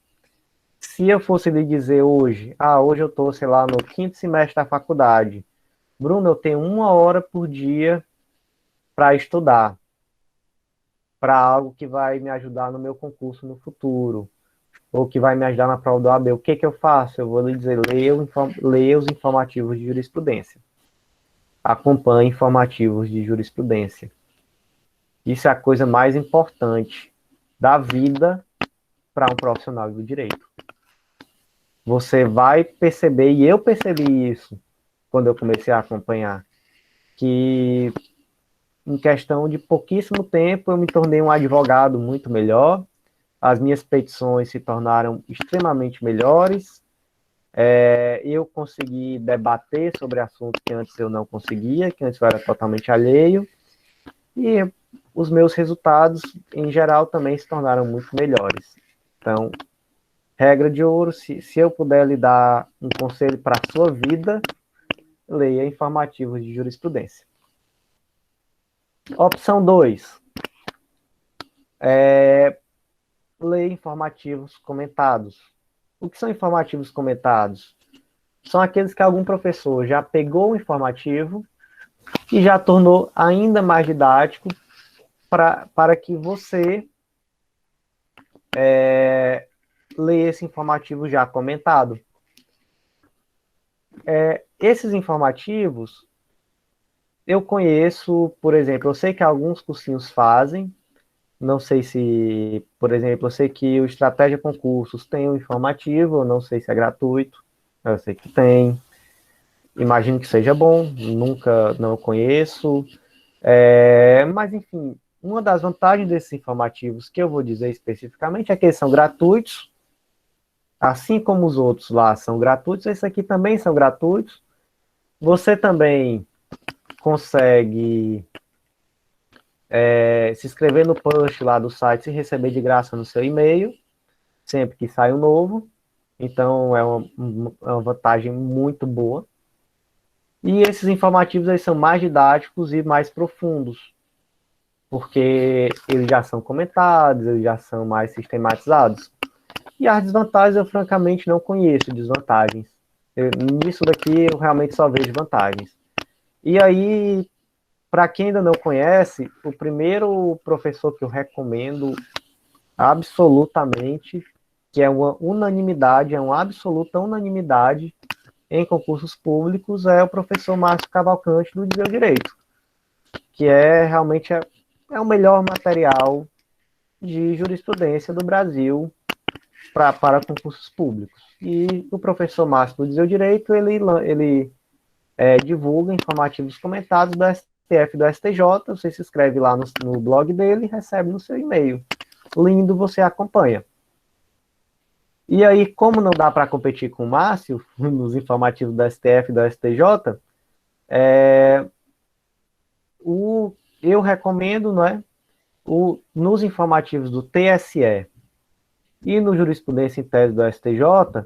Se eu fosse lhe dizer hoje, hoje eu estou, sei lá, no 5º semestre da faculdade, Bruno, eu tenho 1 hora por dia para estudar, para algo que vai me ajudar no meu concurso no futuro, ou que vai me ajudar na prova do OAB, o que eu faço? Eu vou lhe dizer, leia os informativos de jurisprudência. Acompanhe informativos de jurisprudência. Isso é a coisa mais importante da vida para um profissional do direito. Você vai perceber, e eu percebi isso quando eu comecei a acompanhar, que em questão de pouquíssimo tempo eu me tornei um advogado muito melhor, as minhas petições se tornaram extremamente melhores, eu consegui debater sobre assuntos que antes eu não conseguia, que antes eu era totalmente alheio, e os meus resultados, em geral, também se tornaram muito melhores. Então, regra de ouro, se eu puder lhe dar um conselho para a sua vida, leia informativos de jurisprudência. Opção 2. Leia informativos comentados. O que são informativos comentados? São aqueles que algum professor já pegou o informativo e já tornou ainda mais didático para que você leia esse informativo já comentado. Esses informativos, eu conheço, por exemplo, eu sei que alguns cursinhos fazem, não sei se, por exemplo, eu sei que o Estratégia Concursos tem um informativo, eu não sei se é gratuito, eu sei que tem, imagino que seja bom, não conheço, mas enfim, uma das vantagens desses informativos que eu vou dizer especificamente é que eles são gratuitos, assim como os outros lá são gratuitos, esses aqui também são gratuitos. Você também consegue se inscrever no push lá do site e receber de graça no seu e-mail, sempre que sai um novo. Então, é uma vantagem muito boa. E esses informativos eles são mais didáticos e mais profundos, porque eles já são comentados, eles já são mais sistematizados. E as desvantagens eu francamente não conheço desvantagens. Nisso daqui eu realmente só vejo vantagens. E aí, para quem ainda não conhece, o primeiro professor que eu recomendo absolutamente, que é uma unanimidade, é uma absoluta unanimidade em concursos públicos, é o professor Márcio Cavalcante do Dizer o Direito, que realmente é o melhor material de jurisprudência do Brasil para concursos públicos. E o professor Márcio do Dizer o Direito, ele divulga informativos comentados do STF e do STJ, você se inscreve lá no blog dele e recebe no seu e-mail. Lindo, você acompanha. E aí, como não dá para competir com o Márcio, nos informativos do STF e do STJ, eu recomendo, nos informativos do TSE e no Jurisprudência em Tese do STJ,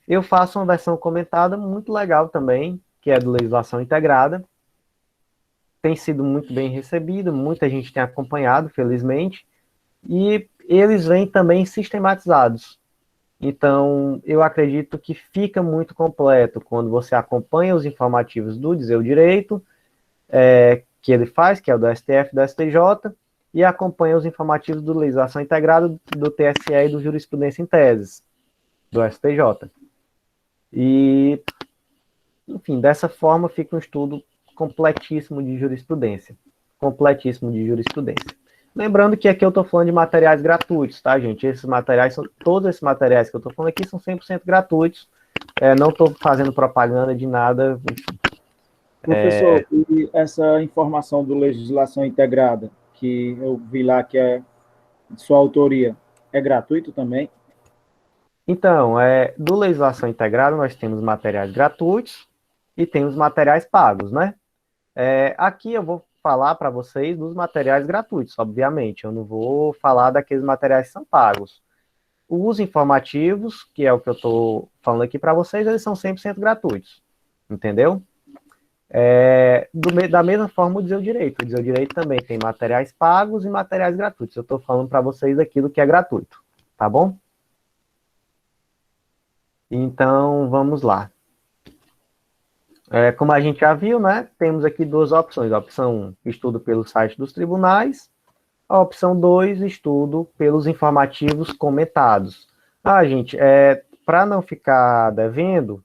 eu faço uma versão comentada muito legal também, que é do Legislação Integrada. Tem sido muito bem recebido, muita gente tem acompanhado, felizmente, e eles vêm também sistematizados. Então, eu acredito que fica muito completo quando você acompanha os informativos do Dizer o Direito, que ele faz, que é o do STF e do STJ, e acompanha os informativos do Legislação Integrada, do TSE e do Jurisprudência em Teses, do STJ. E, enfim, dessa forma fica um estudo completíssimo de jurisprudência. Completíssimo de jurisprudência. Lembrando que aqui eu estou falando de materiais gratuitos, tá, gente? Todos esses materiais que eu estou falando aqui são 100% gratuitos. Não estou fazendo propaganda de nada. Professor, e essa informação do Legislação Integrada, que eu vi lá que é de sua autoria, é gratuito também? Então, do Legislação Integrada, nós temos materiais gratuitos e temos materiais pagos, né? Aqui eu vou falar para vocês dos materiais gratuitos, obviamente. Eu não vou falar daqueles materiais que são pagos. Os informativos, que é o que eu estou falando aqui para vocês, eles são 100% gratuitos. Entendeu? Da mesma forma, o Dizer o Direito. O Dizer o Direito também tem materiais pagos e materiais gratuitos. Eu estou falando para vocês aquilo que é gratuito. Tá bom? Então, vamos lá. Como a gente já viu, né, temos aqui duas opções. A opção 1, estudo pelo site dos tribunais. A opção 2, estudo pelos informativos comentados. Gente, para não ficar devendo,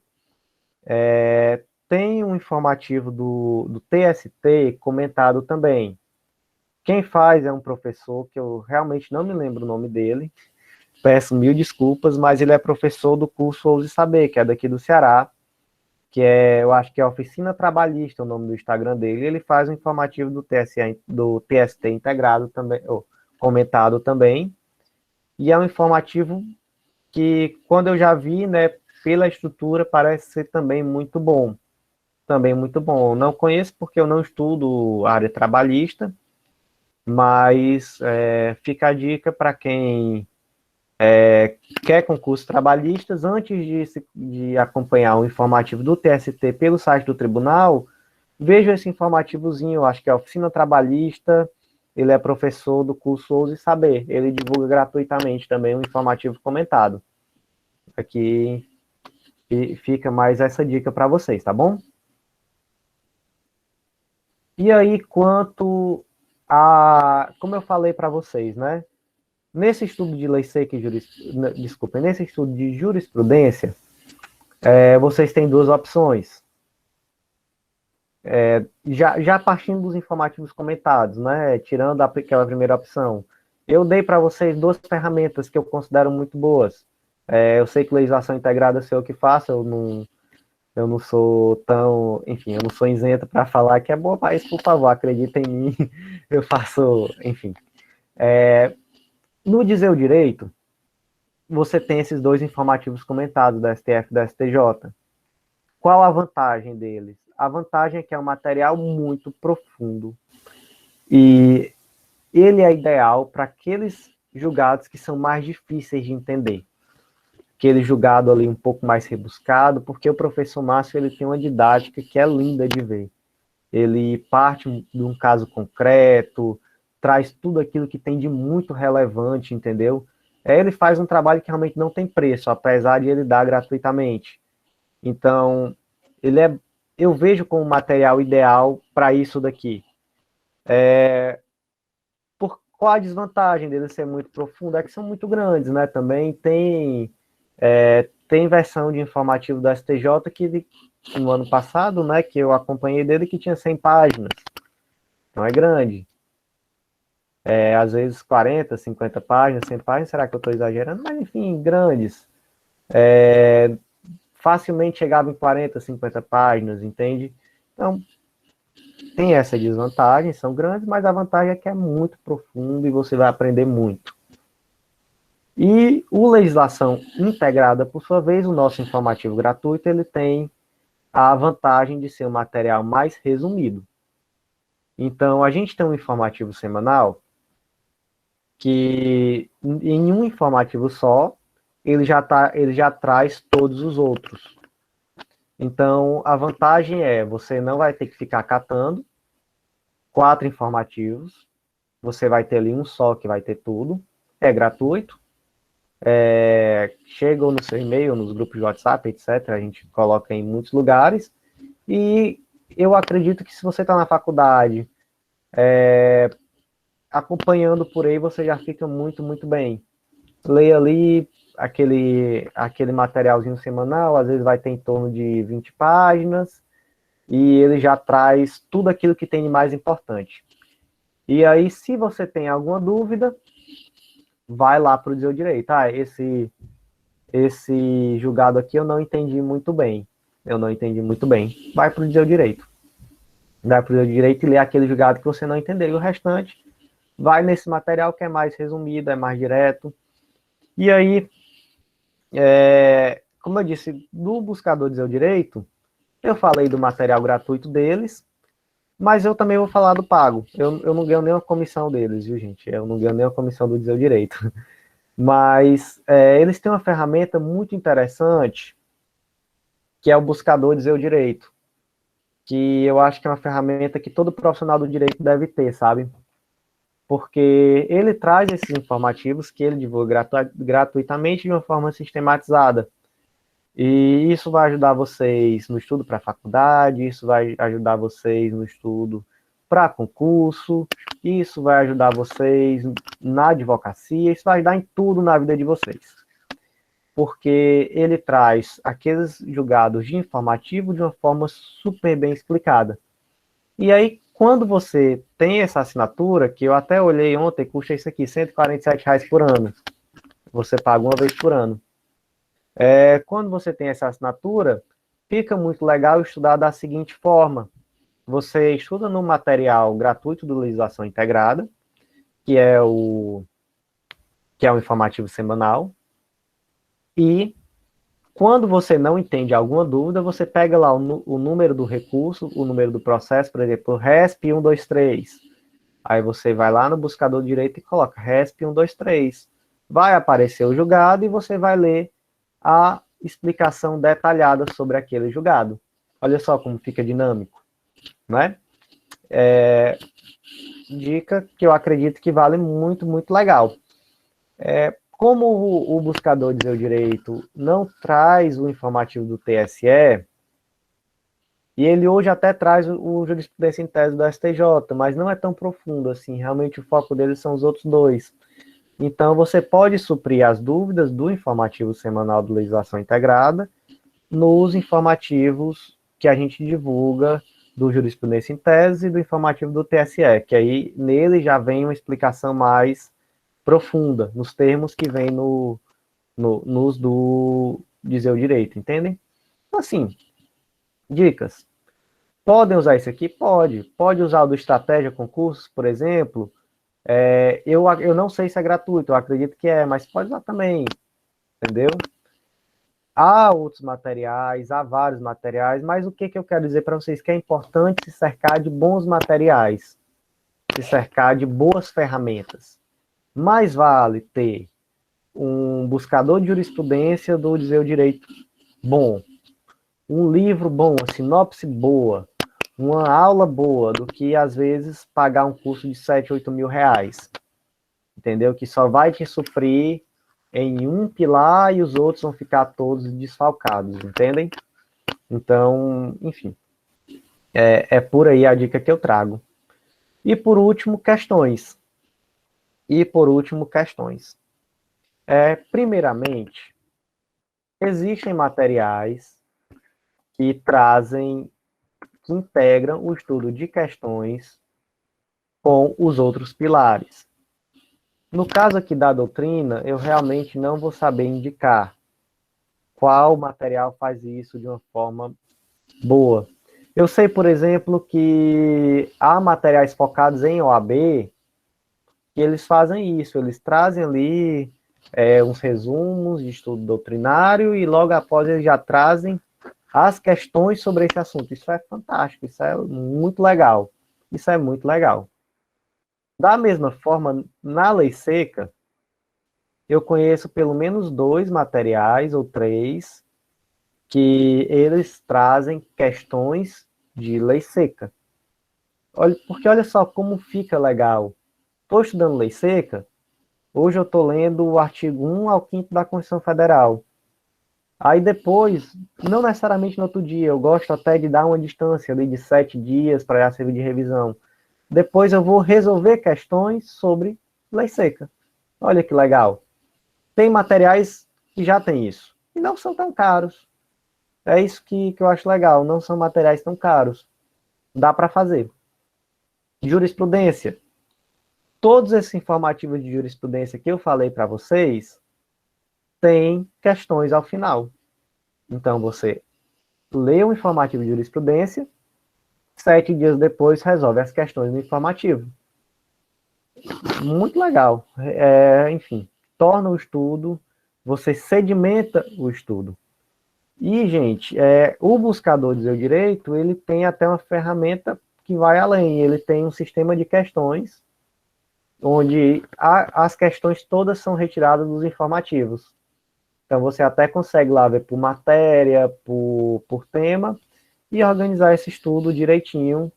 tem um informativo do TST comentado também. Quem faz é um professor, que eu realmente não me lembro o nome dele. Peço mil desculpas, mas ele é professor do curso Ouse Saber, que é daqui do Ceará, que eu acho que é Oficina Trabalhista, o nome do Instagram dele. Ele faz um informativo do TST integrado também, comentado também. E é um informativo que, quando eu já vi, né, pela estrutura, parece ser também muito bom. Também muito bom. Eu não conheço porque eu não estudo área trabalhista, mas fica a dica para quem quer concursos trabalhistas. Antes de acompanhar o informativo do TST pelo site do tribunal, veja esse informativozinho, acho que é a Oficina Trabalhista, ele é professor do curso Ouse Saber, ele divulga gratuitamente também um informativo comentado. Aqui fica mais essa dica para vocês, tá bom? E aí, quanto como eu falei para vocês, né? Nesse estudo de lei seca e nesse estudo de jurisprudência, vocês têm duas opções. Já partindo dos informativos comentados, né? Tirando aquela primeira opção, eu dei para vocês duas ferramentas que eu considero muito boas. Eu sei que legislação integrada sei o que faço, eu não sou tão, enfim, eu não sou isento para falar que é boa, mas, por favor, acredita em mim, eu faço, enfim. No Dizer o Direito, você tem esses dois informativos comentados, da STF e da STJ. Qual a vantagem deles? A vantagem é que é um material muito profundo e ele é ideal para aqueles julgados que são mais difíceis de entender. Aquele julgado ali um pouco mais rebuscado, porque o professor Márcio ele tem uma didática que é linda de ver. Ele parte de um caso concreto, traz tudo aquilo que tem de muito relevante, entendeu? Ele faz um trabalho que realmente não tem preço, apesar de ele dar gratuitamente. Então, eu vejo como material ideal para isso daqui. Qual a desvantagem dele ser muito profundo? É que são muito grandes, né? Também tem versão de informativo da STJ que no ano passado, né, que eu acompanhei dele, que tinha 100 páginas. Então é grande. Às vezes 40, 50 páginas, 100 páginas, será que eu estou exagerando? Mas enfim, grandes. Facilmente chegava em 40, 50 páginas, entende? Então, tem essa desvantagem, são grandes, mas a vantagem é que é muito profundo e você vai aprender muito. E o Legislação Integrada, por sua vez, o nosso informativo gratuito, ele tem a vantagem de ser um material mais resumido. Então, a gente tem um informativo semanal que, em um informativo só, ele já traz todos os outros. Então, a vantagem é, você não vai ter que ficar catando 4 informativos, você vai ter ali um só que vai ter tudo, é gratuito, chega no seu e-mail, nos grupos de WhatsApp, etc., a gente coloca em muitos lugares, e eu acredito que se você está na faculdade, acompanhando por aí, você já fica muito, muito bem. Leia ali aquele materialzinho semanal, às vezes vai ter em torno de 20 páginas, e ele já traz tudo aquilo que tem de mais importante. E aí, se você tem alguma dúvida, vai lá para o Dizer o Direito. Esse julgado aqui eu não entendi muito bem. Vai para o Dizer o Direito. Vai para o Dizer o Direito e lê aquele julgado que você não entendeu. E o restante vai nesse material que é mais resumido, é mais direto. E aí, como eu disse, do buscador Dizer o Direito, eu falei do material gratuito deles, mas eu também vou falar do pago. Eu não ganho nenhuma comissão deles, viu, gente? Eu não ganho nenhuma comissão do Dizer o Direito. Mas eles têm uma ferramenta muito interessante, que é o buscador Dizer o Direito, que eu acho que é uma ferramenta que todo profissional do direito deve ter, sabe? Porque ele traz esses informativos que ele divulga gratuitamente de uma forma sistematizada. E isso vai ajudar vocês no estudo para a faculdade, isso vai ajudar vocês no estudo para concurso, isso vai ajudar vocês na advocacia, isso vai ajudar em tudo na vida de vocês. Porque ele traz aqueles julgados de informativo de uma forma super bem explicada. E aí, quando você tem essa assinatura, que eu até olhei ontem, custa isso aqui, R$ 147 por ano. Você paga uma vez por ano. Quando você tem essa assinatura, fica muito legal estudar da seguinte forma. Você estuda no material gratuito do Legislação Integrada, que é o informativo semanal, e quando você não entende alguma dúvida, você pega lá o número do recurso, o número do processo, por exemplo, RESP 123. Aí você vai lá no buscador de direito e coloca RESP 123. Vai aparecer o julgado e você vai ler a explicação detalhada sobre aquele julgado. Olha só como fica dinâmico, né? Dica que eu acredito que vale muito, muito legal. Como o buscador Dizer o Direito não traz o informativo do TSE, e ele hoje até traz o jurisprudência em tese do STJ, mas não é tão profundo assim, realmente o foco dele são os outros dois. Então, você pode suprir as dúvidas do informativo semanal do Legislação Integrada nos informativos que a gente divulga do Jurisprudência em Tese e do informativo do TSE, que aí nele já vem uma explicação mais profunda, nos termos que vem nos do Dizer o Direito, entendem? Então, assim, dicas. Podem usar isso aqui? Pode. Pode usar o do Estratégia Concursos, por exemplo. Eu não sei se é gratuito, eu acredito que mas pode usar também. entendeu? Há outros materiais, há vários materiais, mas o que eu quero dizer para vocês? Que é importante se cercar de bons materiais, se cercar de boas ferramentas. Mais vale ter um buscador de jurisprudência do Dizer o Direito bom, um livro bom, uma sinopse boa, uma aula boa, do que, às vezes, pagar um curso de 7, 8 mil reais. Entendeu? Que só vai te suprir em um pilar e os outros vão ficar todos desfalcados, entendem? Então, enfim, é por aí a dica que eu trago. E por último, questões. Primeiramente, existem materiais que integram o estudo de questões com os outros pilares. No caso aqui da doutrina, eu realmente não vou saber indicar qual material faz isso de uma forma boa. Eu sei, por exemplo, que há materiais focados em OAB que eles fazem isso, eles trazem ali uns resumos de estudo doutrinário e logo após eles já trazem as questões sobre esse assunto. Isso é fantástico, isso é muito legal. Isso é muito legal. Da mesma forma, na lei seca, eu conheço pelo menos 2 materiais ou 3 que eles trazem questões de lei seca. Porque olha só como fica legal. Estou estudando lei seca, hoje eu estou lendo o artigo 1 ao 5º da Constituição Federal. Aí depois, não necessariamente no outro dia, eu gosto até de dar uma distância ali de 7 dias para já servir de revisão. Depois eu vou resolver questões sobre lei seca. Olha que legal. Tem materiais que já tem isso. E não são tão caros. É isso que eu acho legal. Não são materiais tão caros. Dá para fazer. Jurisprudência. Todos esses informativos de jurisprudência que eu falei para vocês têm questões ao final. Então você lê o informativo de jurisprudência, 7 dias depois resolve as questões no informativo. Muito legal. Enfim, torna o estudo, você sedimenta o estudo. E, gente, o buscador Dizer o Direito, ele tem até uma ferramenta que vai além. Ele tem um sistema de questões, onde as questões todas são retiradas dos informativos. Então, você até consegue lá ver por matéria, por tema, e organizar esse estudo direitinho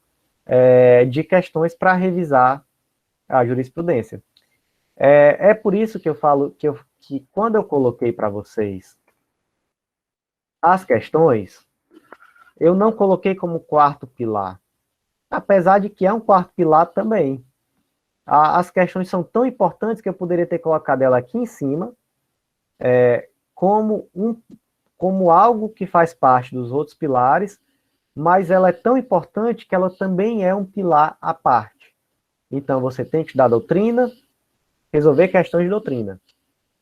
de questões para revisar a jurisprudência. É por isso que eu falo que quando eu coloquei para vocês as questões, eu não coloquei como 4º pilar, apesar de que é um 4º pilar também. As questões são tão importantes que eu poderia ter colocado ela aqui em cima, como algo que faz parte dos outros pilares, mas ela é tão importante que ela também é um pilar à parte. Então, você tem que estudar doutrina, resolver questões de doutrina.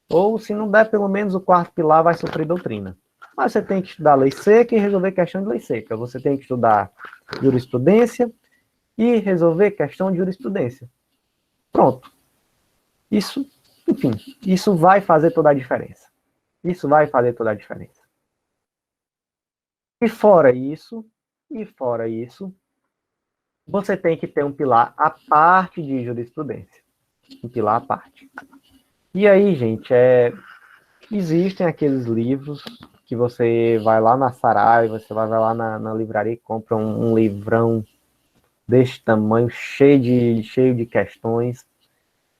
Ou, se não der, pelo menos o 4º pilar vai suprir doutrina. Mas você tem que estudar lei seca e resolver questão de lei seca. Você tem que estudar jurisprudência e resolver questão de jurisprudência. Pronto. Isso, enfim, isso vai fazer toda a diferença. Isso vai fazer toda a diferença. E fora isso, você tem que ter um pilar à parte de jurisprudência. Um pilar à parte. E aí, gente, existem aqueles livros que você vai lá na Saraiva, você vai lá na livraria e compra um livrão desse tamanho, cheio de questões.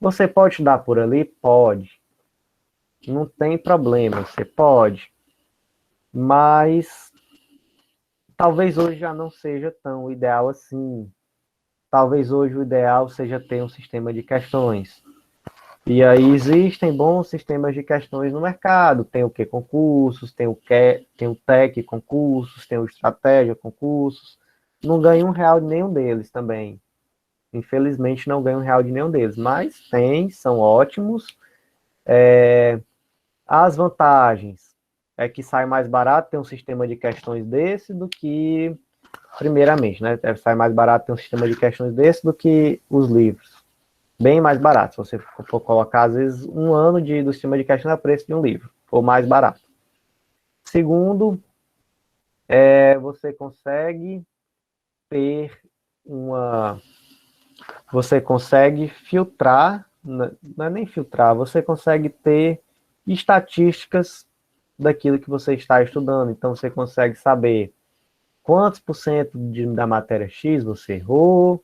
Você pode estudar por ali? Pode. Não tem problema, você pode. Mas talvez hoje já não seja tão ideal assim. Talvez hoje o ideal seja ter um sistema de questões. E aí existem bons sistemas de questões no mercado. Tem o Q Concursos, tem o TEC Concursos, tem o Estratégia Concursos. Não ganho R$1 de nenhum deles também. Infelizmente não ganho R$1 de nenhum deles. Mas são ótimos. As vantagens é que sai mais barato ter um sistema de questões desse do que, primeiramente, né? Sai mais barato ter um sistema de questões desse do que os livros. Bem mais barato. Se você for colocar, às vezes, um ano do sistema de questões a preço de um livro. ou mais barato. Segundo, você consegue ter você consegue filtrar, não é nem filtrar, você consegue ter estatísticas daquilo que você está estudando. Então, você consegue saber quantos por cento da matéria X você errou,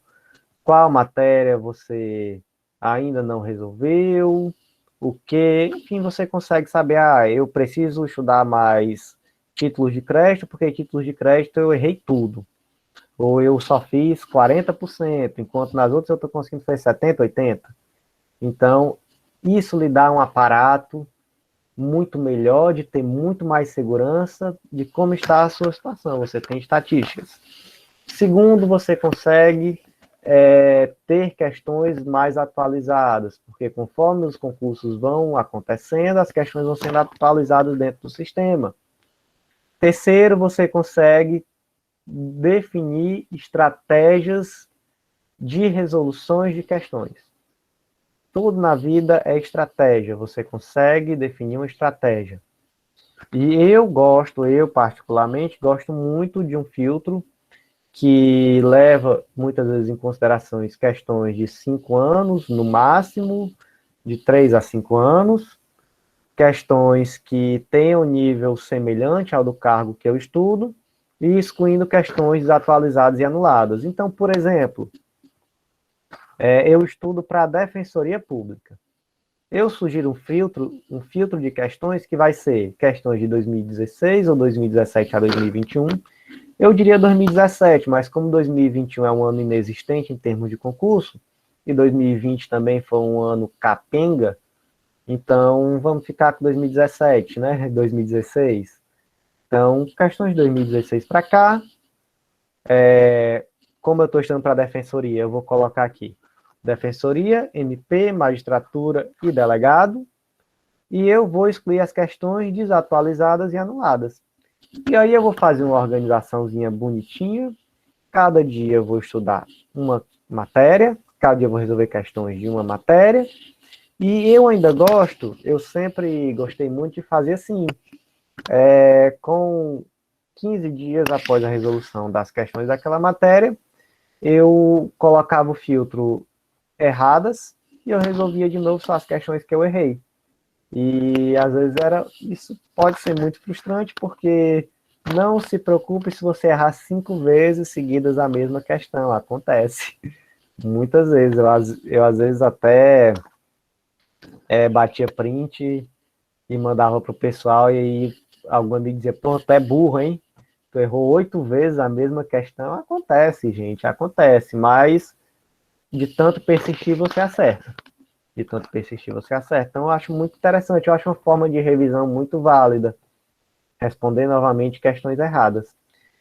qual matéria você ainda não resolveu, o que, enfim, você consegue saber, eu preciso estudar mais títulos de crédito, porque títulos de crédito eu errei tudo. Ou eu só fiz 40%, enquanto nas outras eu estou conseguindo fazer 70%, 80%. Então, isso lhe dá um aparato muito melhor, de ter muito mais segurança de como está a sua situação. Você tem estatísticas. Segundo, você consegue ter questões mais atualizadas, porque conforme os concursos vão acontecendo, as questões vão sendo atualizadas dentro do sistema. Terceiro, você consegue definir estratégias de resoluções de questões. Tudo na vida é estratégia, você consegue definir uma estratégia. E eu particularmente, gosto muito de um filtro que leva muitas vezes em consideração questões de 5 anos, no máximo, de 3 a 5 anos, questões que tenham nível semelhante ao do cargo que eu estudo, e excluindo questões desatualizadas e anuladas. Então, por exemplo, eu estudo para a Defensoria Pública. Eu sugiro um filtro de questões que vai ser questões de 2016 ou 2017 a 2021. Eu diria 2017, mas como 2021 é um ano inexistente em termos de concurso, e 2020 também foi um ano capenga, então vamos ficar com 2017, né? 2016. Então, questões de 2016 para cá, como eu estou estudando para a Defensoria, eu vou colocar aqui Defensoria, MP, Magistratura e Delegado, e eu vou excluir as questões desatualizadas e anuladas. E aí eu vou fazer uma organizaçãozinha bonitinha, cada dia eu vou estudar uma matéria, cada dia eu vou resolver questões de uma matéria, e eu sempre gostei muito de fazer assim, com 15 dias após a resolução das questões daquela matéria, eu colocava o filtro erradas e eu resolvia de novo só as questões que eu errei. E às vezes isso pode ser muito frustrante, porque não se preocupe se você errar 5 vezes seguidas a mesma questão, acontece. Muitas vezes, eu às vezes até batia print e mandava pro pessoal, e aí algum amigo dizia, pô, tu é burro, hein? Tu errou 8 vezes a mesma questão. Acontece, gente, acontece, mas de tanto persistir você acerta. De tanto persistir você acerta. Então eu acho muito interessante, eu acho uma forma de revisão muito válida. Responder novamente questões erradas.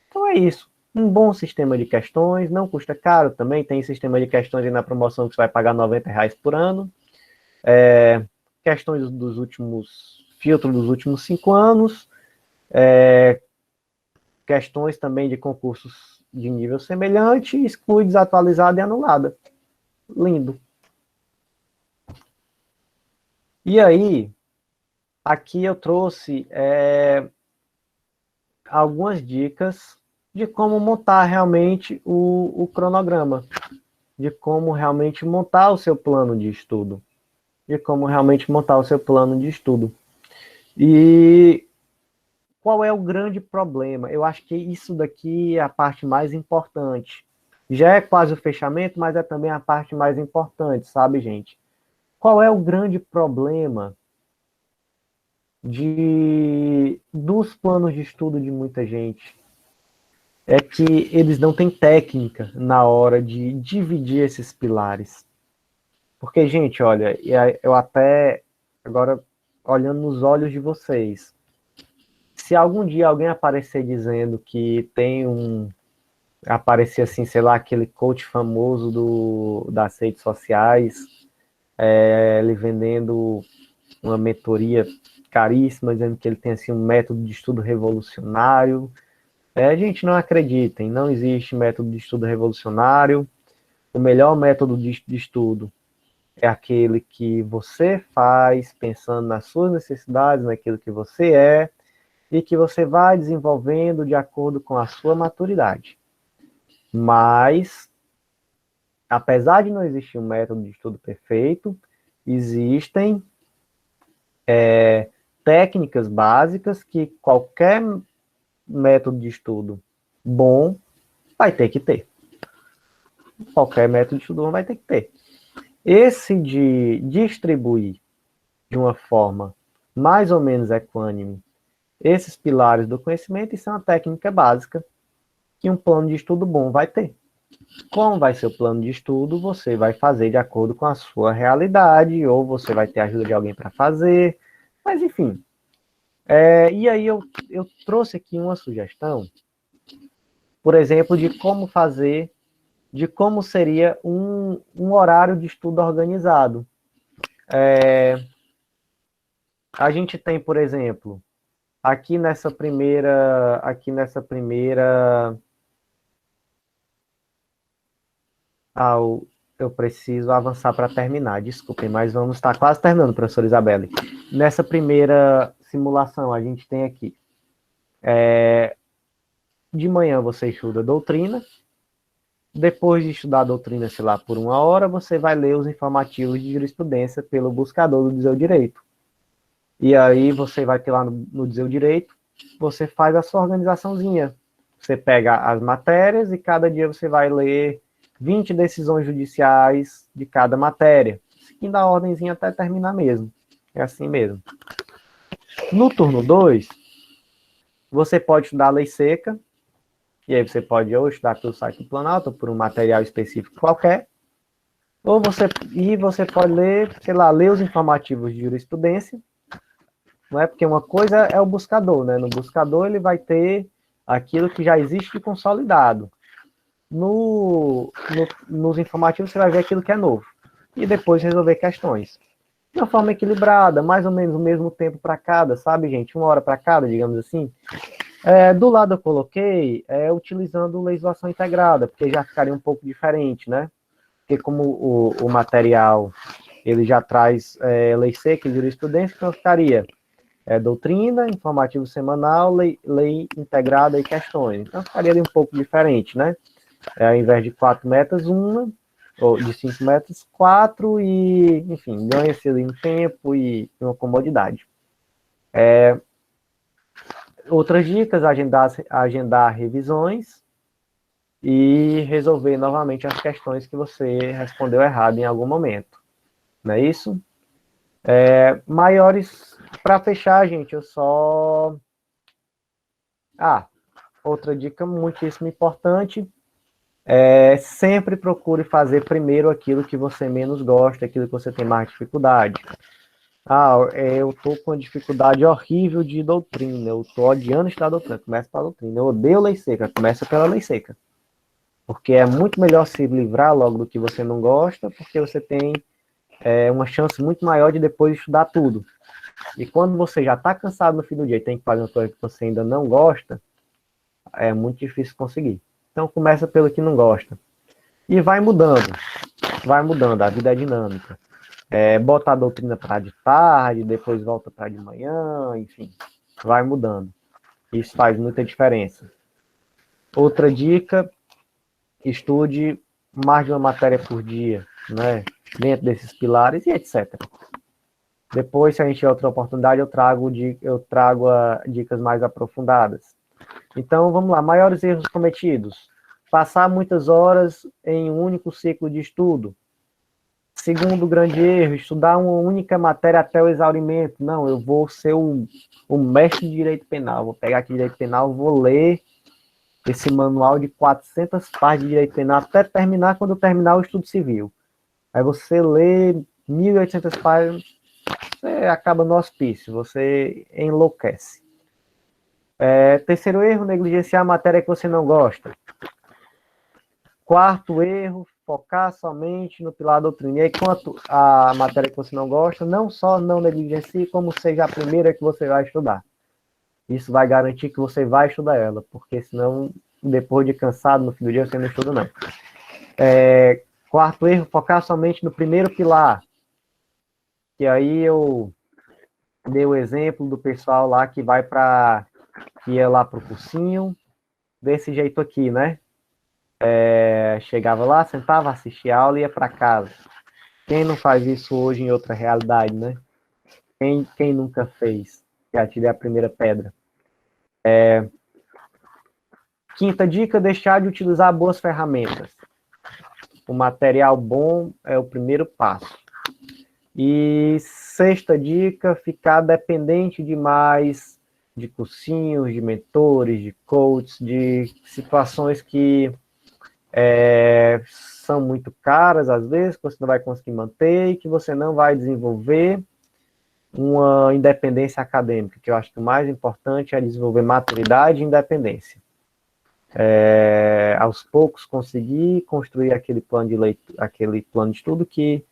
Então é isso. Um bom sistema de questões, não custa caro também, tem sistema de questões aí na promoção que você vai pagar R$ 90 por ano. Questões filtro dos últimos 5 anos, questões também de concursos de nível semelhante, exclui desatualizada e anulada. Lindo. E aí, aqui eu trouxe algumas dicas de como montar realmente o cronograma, de como realmente montar o seu plano de estudo, E qual é o grande problema? Eu acho que isso daqui é a parte mais importante. Já é quase o fechamento, mas é também a parte mais importante, sabe, gente? Qual é o grande problema dos planos de estudo de muita gente? É que eles não têm técnica na hora de dividir esses pilares. Porque, gente, olha, eu até, agora, olhando nos olhos de vocês, se algum dia alguém aparecer dizendo que aparecer assim, sei lá, aquele coach famoso das redes sociais, ele vendendo uma mentoria caríssima, dizendo que ele tem assim, um método de estudo revolucionário. Gente, não acreditem, não existe método de estudo revolucionário. O melhor método de estudo é aquele que você faz pensando nas suas necessidades, naquilo que você é, e que você vai desenvolvendo de acordo com a sua maturidade. Mas, apesar de não existir um método de estudo perfeito, existem técnicas básicas que qualquer método de estudo bom vai ter que ter. Qualquer método de estudo bom vai ter que ter. Esse de distribuir de uma forma mais ou menos equânime esses pilares do conhecimento, isso é uma técnica básica que um plano de estudo bom vai ter. Como vai ser o plano de estudo, você vai fazer de acordo com a sua realidade, ou você vai ter a ajuda de alguém para fazer, mas enfim. E aí eu trouxe aqui uma sugestão, por exemplo, de como fazer, de como seria um horário de estudo organizado. A gente tem, por exemplo, aqui nessa primeira eu preciso avançar para terminar, desculpem, mas vamos estar quase terminando, professora Isabelle. Nessa primeira simulação, a gente tem aqui, de manhã você estuda doutrina, depois de estudar a doutrina, sei lá, por 1 hora, você vai ler os informativos de jurisprudência pelo buscador do Dizer o Direito. E aí você vai ter lá no Dizer o Direito, você faz a sua organizaçãozinha. Você pega as matérias e cada dia você vai ler 20 decisões judiciais de cada matéria, seguindo a ordemzinha até terminar mesmo. É assim mesmo. No turno 2, você pode estudar a lei seca, e aí você pode ou estudar pelo site do Planalto, ou por um material específico qualquer, ou você pode ler, sei lá, ler os informativos de jurisprudência, não é? Porque uma coisa é o buscador, né? No buscador ele vai ter aquilo que já existe de consolidado. Nos informativos você vai ver aquilo que é novo. E depois resolver questões. De uma forma equilibrada, mais ou menos o mesmo tempo para cada, sabe, gente? 1 hora para cada, digamos assim. Do lado eu coloquei utilizando legislação integrada, porque já ficaria um pouco diferente, né? Porque como o material ele já traz lei seca e jurisprudência, então ficaria doutrina, informativo semanal, lei integrada e questões. Então ficaria ali um pouco diferente, né? Ao invés de 4 metas, ou de 5 metas, 4, e, enfim, ganha-se ali um tempo e uma comodidade. Outras dicas, agendar revisões e resolver novamente as questões que você respondeu errado em algum momento. Não é isso? Maiores, para fechar, gente, eu só... outra dica muitíssimo importante, sempre procure fazer primeiro aquilo que você menos gosta, aquilo que você tem mais dificuldade. Eu estou com uma dificuldade horrível de doutrina, eu estou odiando estudar doutrina, começa pela doutrina. Eu odeio lei seca, começa pela lei seca. Porque é muito melhor se livrar logo do que você não gosta, porque você tem uma chance muito maior de depois estudar tudo. E quando você já está cansado no fim do dia e tem que fazer uma coisa que você ainda não gosta, é muito difícil conseguir. Então começa pelo que não gosta. E vai mudando, a vida é dinâmica. Bota a doutrina para de tarde, depois volta para de manhã, enfim, vai mudando. Isso faz muita diferença. Outra dica, estude mais de uma matéria por dia, né? Dentro desses pilares e etc. Depois, se a gente tiver outra oportunidade, eu trago dicas mais aprofundadas. Então, vamos lá, maiores erros cometidos. Passar muitas horas em um único ciclo de estudo. Segundo grande erro, estudar uma única matéria até o exaurimento. Não, eu vou ser o mestre de direito penal. Vou pegar aqui direito penal, vou ler esse manual de 400 páginas de direito penal até terminar, quando terminar o estudo civil. Aí você lê 1.800 páginas, você acaba no hospício, você enlouquece. Terceiro erro, negligenciar a matéria que você não gosta. Quarto erro, focar somente no pilar da doutrina. E aí, quanto à matéria que você não gosta, não só não negligencie, como seja a primeira que você vai estudar. Isso vai garantir que você vai estudar ela, porque senão, depois de cansado no fim do dia, você não estuda, não. Quarto erro, focar somente no primeiro pilar. que aí eu dei o exemplo do pessoal lá que que ia lá pro cursinho, desse jeito aqui, né? Chegava lá, sentava, assistia a aula e ia para casa. Quem não faz isso hoje em outra realidade, né? Quem nunca fez? Já tirei a primeira pedra. Quinta dica, deixar de utilizar boas ferramentas. O material bom é o primeiro passo. E sexta dica, ficar dependente demais de cursinhos, de mentores, de coaches, de situações que são muito caras, às vezes, que você não vai conseguir manter e que você não vai desenvolver uma independência acadêmica, que eu acho que o mais importante é desenvolver maturidade e independência. Aos poucos conseguir construir aquele plano de estudo que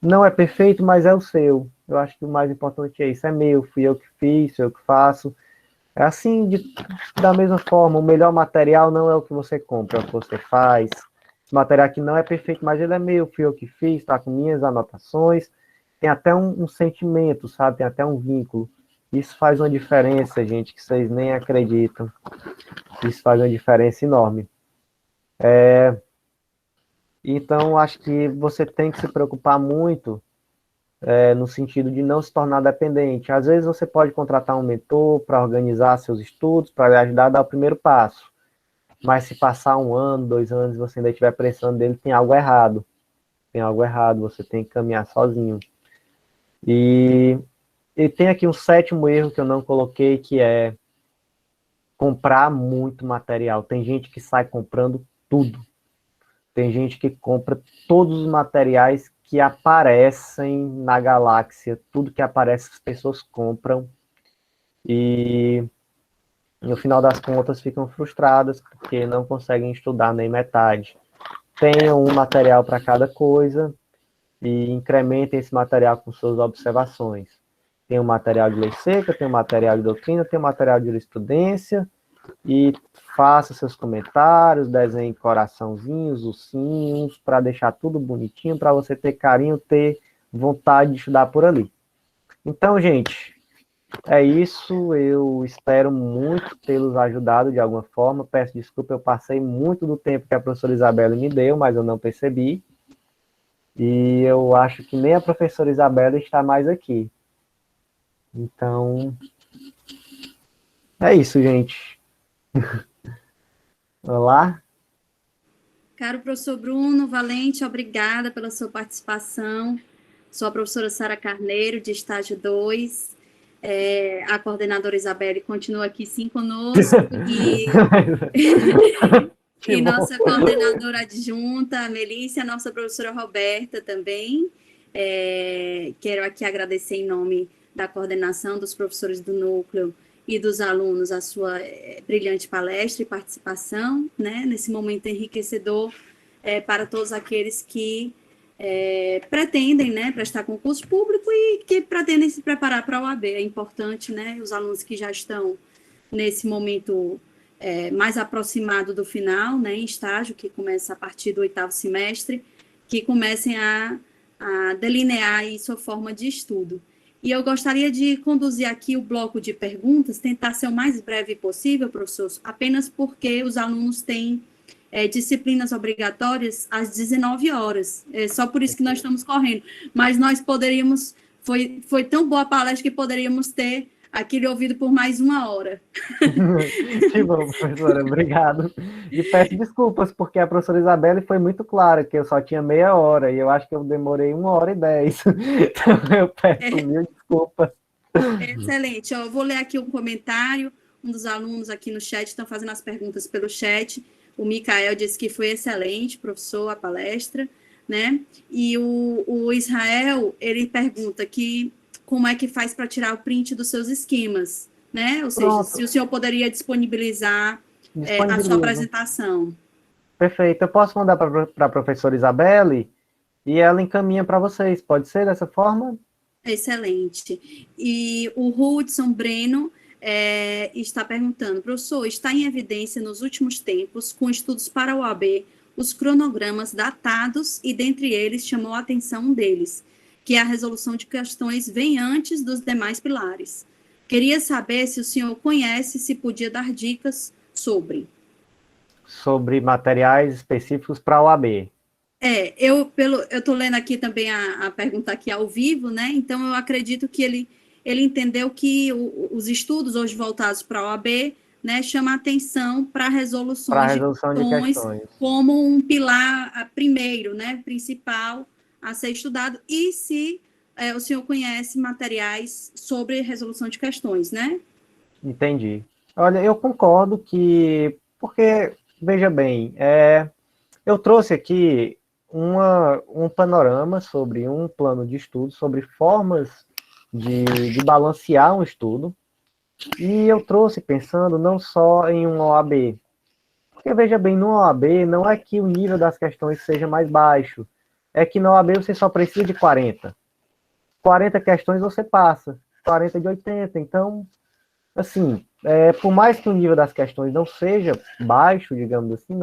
não é perfeito, mas é o seu. Eu acho que o mais importante é isso, é meu, fui eu que fiz, sou eu que faço. É assim, da mesma forma, o melhor material não é o que você compra, é o que você faz. Esse material aqui não é perfeito, mas ele é meu, fui eu que fiz, está com minhas anotações. Tem até um sentimento, sabe? Tem até um vínculo. Isso faz uma diferença, gente, que vocês nem acreditam. Isso faz uma diferença enorme. Então, acho que você tem que se preocupar muito no sentido de não se tornar dependente. Às vezes você pode contratar um mentor para organizar seus estudos, para lhe ajudar a dar o primeiro passo. Mas se passar 1 ano, 2 anos, e você ainda estiver precisando dele, tem algo errado. Tem algo errado, você tem que caminhar sozinho. E tem aqui um 7º erro que eu não coloquei, que é comprar muito material. Tem gente que sai comprando tudo. Tem gente que compra todos os materiais que aparecem na galáxia. Tudo que aparece, as pessoas compram. E no final das contas ficam frustradas porque não conseguem estudar nem metade. Tenham um material para cada coisa e incrementem esse material com suas observações. Tem um material de lei seca, tem um material de doutrina, tem um material de jurisprudência, e faça seus comentários, desenhe coraçãozinhos, ursinhos, para deixar tudo bonitinho, para você ter carinho, ter vontade de estudar por ali. Então, gente, é isso. Eu espero muito tê-los ajudado de alguma forma. Peço desculpa, eu passei muito do tempo que a professora Isabela me deu, mas eu não percebi. E eu acho que nem a professora Isabela está mais aqui. Então, é isso, gente. Olá. Caro professor Bruno Valente, obrigada pela sua participação. Sou a professora Sara Carneiro, de estágio 2. A coordenadora Isabelle continua aqui sim conosco. E nossa coordenadora adjunta, a Melícia, a nossa professora Roberta também. Quero aqui agradecer em nome da coordenação dos professores do núcleo e dos alunos a sua brilhante palestra e participação, né, nesse momento enriquecedor para todos aqueles que pretendem, né, prestar concurso público e que pretendem se preparar para a OAB. É importante, né, os alunos que já estão nesse momento mais aproximado do final, né, em estágio, que começa a partir do 8º semestre, que comecem a delinear aí sua forma de estudo. E eu gostaria de conduzir aqui o bloco de perguntas, tentar ser o mais breve possível, professor, apenas porque os alunos têm disciplinas obrigatórias às 19 horas. É só por isso que nós estamos correndo. Mas nós poderíamos, foi tão boa a palestra que poderíamos ter aquele ouvido por mais 1 hora. Que bom, professora, obrigado. E peço desculpas, porque a professora Isabelle foi muito clara, que eu só tinha meia hora, e eu acho que eu demorei 1h10. Então, eu peço mil desculpas. Excelente. Eu vou ler aqui um comentário, um dos alunos aqui no chat estão fazendo as perguntas pelo chat. O Micael disse que foi excelente, professor, a palestra, né? E o Israel, ele pergunta que como é que faz para tirar o print dos seus esquemas, né? Ou seja, se o senhor poderia disponibilizar a sua apresentação. Perfeito. Eu posso mandar para a professora Isabelle e ela encaminha para vocês. Pode ser dessa forma? Excelente. E o Hudson Breno está perguntando, professor, está em evidência nos últimos tempos, com estudos para o OAB, os cronogramas datados e, dentre eles, chamou a atenção um deles, que a resolução de questões vem antes dos demais pilares. Queria saber se o senhor conhece, se podia dar dicas sobre. Sobre materiais específicos para a OAB. Eu estou lendo aqui também a pergunta aqui ao vivo, né? Então, eu acredito que ele entendeu que os estudos hoje voltados para a OAB, né, chama a atenção para resoluções de questões como um pilar primeiro, né, principal a ser estudado, e se o senhor conhece materiais sobre resolução de questões, né? Entendi. Olha, eu concordo porque, veja bem, eu trouxe aqui um panorama sobre um plano de estudo, sobre formas de balancear um estudo, e eu trouxe pensando não só em um OAB, porque veja bem, no OAB não é que o nível das questões seja mais baixo, é que no OAB você só precisa de 40 questões você passa, 40 de 80, então, assim, por mais que o nível das questões não seja baixo, digamos assim,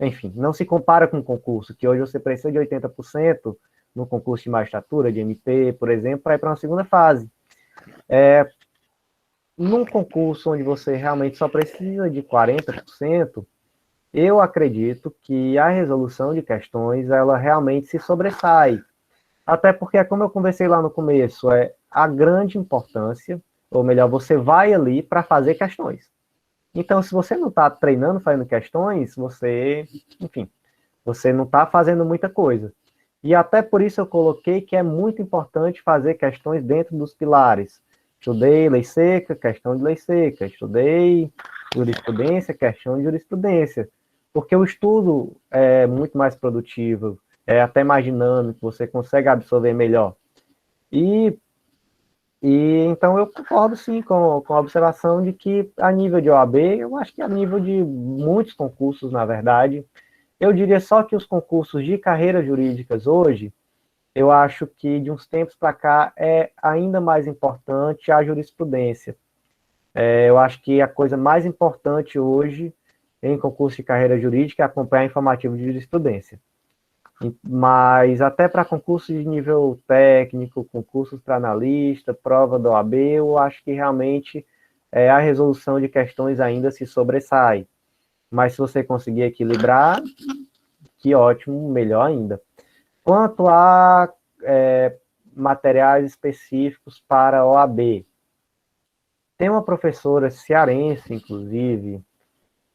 enfim, não se compara com o concurso, que hoje você precisa de 80% no concurso de magistratura, de MP, por exemplo, para ir para uma segunda fase. Num concurso onde você realmente só precisa de 40%, eu acredito que a resolução de questões, ela realmente se sobressai. Até porque, como eu conversei lá no começo, a grande importância, ou melhor, você vai ali para fazer questões. Então, se você não está treinando, fazendo questões, enfim, você não está fazendo muita coisa. E até por isso eu coloquei que é muito importante fazer questões dentro dos pilares. Estudei lei seca, questão de lei seca. Estudei jurisprudência, questão de jurisprudência. Porque o estudo é muito mais produtivo, é até mais dinâmico, você consegue absorver melhor. E então eu concordo sim com a observação de que a nível de OAB, eu acho que a nível de muitos concursos, na verdade, eu diria só que os concursos de carreiras jurídicas hoje, eu acho que de uns tempos para cá é ainda mais importante a jurisprudência. Eu acho que a coisa mais importante hoje em concurso de carreira jurídica é acompanhar informativo de jurisprudência. Mas até para concursos de nível técnico, concursos para analista, prova da OAB, eu acho que realmente a resolução de questões ainda se sobressai. Mas se você conseguir equilibrar, que ótimo, melhor ainda. Quanto a materiais específicos para a OAB, tem uma professora cearense, inclusive,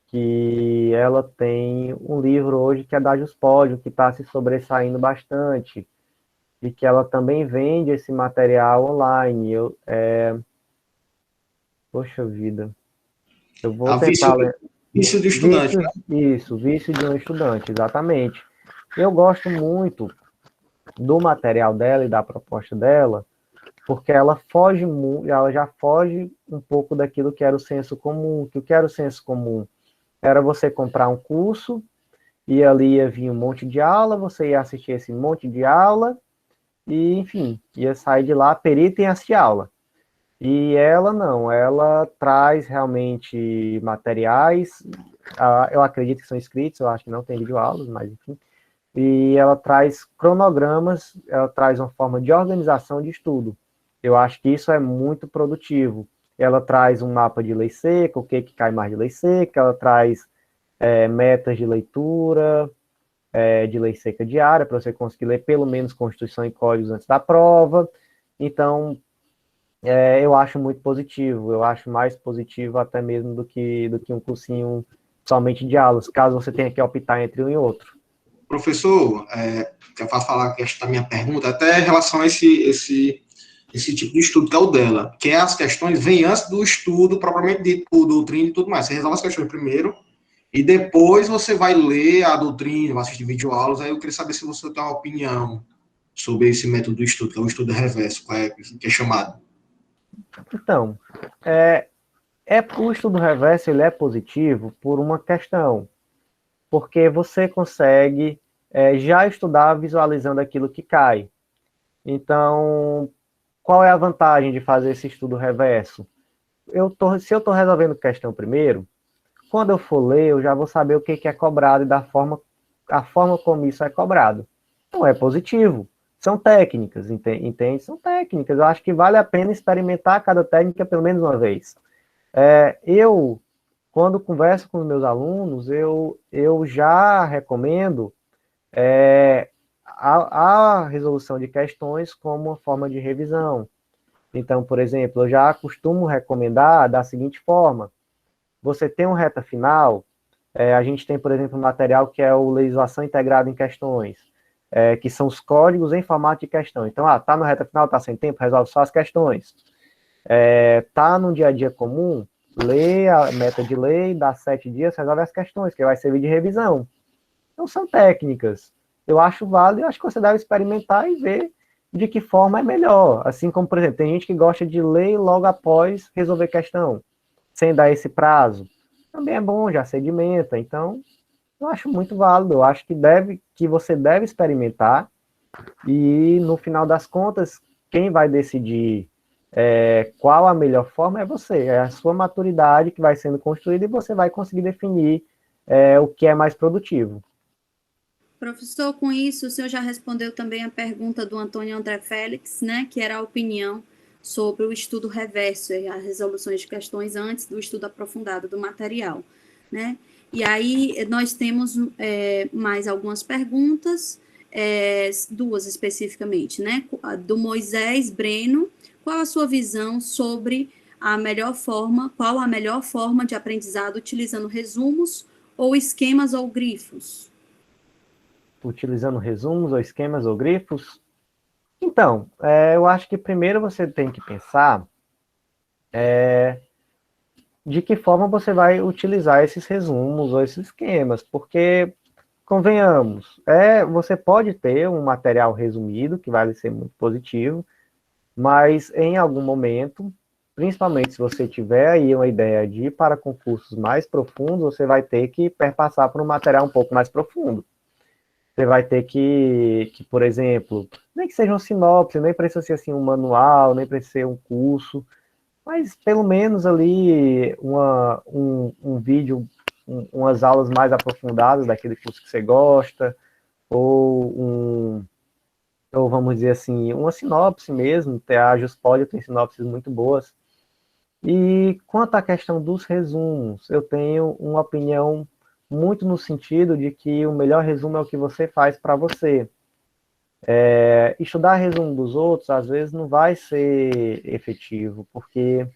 que ela tem um livro hoje que é da Juspódio, que está se sobressaindo bastante, e que ela também vende esse material online. Poxa vida, eu vou tentar ler. Vício do estudante. Vício de um estudante, exatamente. Eu gosto muito do material dela e da proposta dela, porque ela já foge um pouco daquilo que era o senso comum, que o que era o senso comum era você comprar um curso, e ali ia vir um monte de aula, você ia assistir esse monte de aula, e, enfim, ia sair de lá perito em assistir aula. E ela não, ela traz realmente materiais, eu acredito que são escritos, eu acho que não tem videoaulas, mas enfim, e ela traz cronogramas, ela traz uma forma de organização de estudo. Eu acho que isso é muito produtivo. Ela traz um mapa de lei seca, o que cai mais de lei seca, ela traz metas de leitura, de lei seca diária, para você conseguir ler pelo menos Constituição e Códigos antes da prova. Então, eu acho muito positivo, eu acho mais positivo até mesmo do que um cursinho somente de aulas, caso você tenha que optar entre um e outro. Professor, eu faço falar que esta minha pergunta, até em relação a esse tipo de estudo que é o dela, que as questões vêm antes do estudo propriamente dito, por doutrina e tudo mais. Você resolve as questões primeiro, e depois você vai ler a doutrina, vai assistir videoaulas. Aí eu queria saber se você tem uma opinião sobre esse método do estudo, que é o estudo reverso, que é chamado. Então, o estudo reverso ele é positivo por uma questão, porque você consegue já estudar visualizando aquilo que cai. Então, qual é a vantagem de fazer esse estudo reverso? Se eu estou resolvendo questão primeiro, quando eu for ler, eu já vou saber o que é cobrado e a forma como isso é cobrado. Então, é positivo, são técnicas, entende? São técnicas. Eu acho que vale a pena experimentar cada técnica pelo menos uma vez. Eu, quando converso com os meus alunos, eu já recomendo a resolução de questões como uma forma de revisão. Então, por exemplo, eu já costumo recomendar da seguinte forma: você tem um reta final, a gente tem, por exemplo, um material que é o Legislação Integrada em Questões, que são os códigos em formato de questão. Então, tá no reta final, tá sem tempo, resolve só as questões. Tá no dia a dia comum, lê a meta de lei, dá 7 dias, resolve as questões, que vai servir de revisão. Então, são técnicas. Eu acho válido, eu acho que você deve experimentar e ver de que forma é melhor. Assim como, por exemplo, tem gente que gosta de ler logo após resolver questão, sem dar esse prazo. Também é bom, já sedimenta. Então, eu acho muito válido. Eu acho que você deve experimentar e, no final das contas, quem vai decidir qual a melhor forma é você. É a sua maturidade que vai sendo construída e você vai conseguir definir o que é mais produtivo. Professor, com isso, o senhor já respondeu também a pergunta do Antônio André Félix, né, que era a opinião sobre o estudo reverso e as resoluções de questões antes do estudo aprofundado do material, né? E aí nós temos mais algumas perguntas, duas especificamente, né? Do Moisés Breno, qual a sua visão sobre qual a melhor forma de aprendizado utilizando resumos ou esquemas ou grifos? Utilizando resumos ou esquemas ou grifos? Então, eu acho que primeiro você tem que pensar de que forma você vai utilizar esses resumos ou esses esquemas, porque, convenhamos, você pode ter um material resumido, que vai ser muito positivo, mas em algum momento, principalmente se você tiver aí uma ideia de ir para concursos mais profundos, você vai ter que perpassar por um material um pouco mais profundo. Você vai ter que, por exemplo, nem que seja um sinopse, nem precisa ser assim um manual, nem precisa ser um curso, mas pelo menos ali um vídeo, umas aulas mais aprofundadas daquele curso que você gosta, ou vamos dizer assim, uma sinopse mesmo. A Juspod tem sinopses muito boas. E quanto à questão dos resumos, eu tenho uma opinião muito no sentido de que o melhor resumo é o que você faz para você. Estudar resumo dos outros, às vezes, não vai ser efetivo, porque,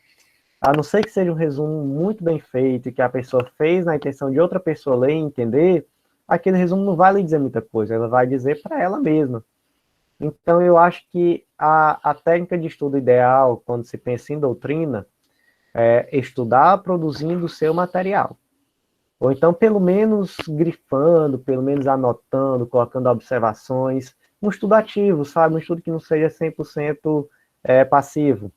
a não ser que seja um resumo muito bem feito e que a pessoa fez na intenção de outra pessoa ler e entender, aquele resumo não vai lhe dizer muita coisa, ela vai dizer para ela mesma. Então, eu acho que a técnica de estudo ideal, quando se pensa em doutrina, é estudar produzindo o seu material. Ou então, pelo menos, grifando, pelo menos anotando, colocando observações. Um estudo ativo, sabe? Um estudo que não seja 100% passivo.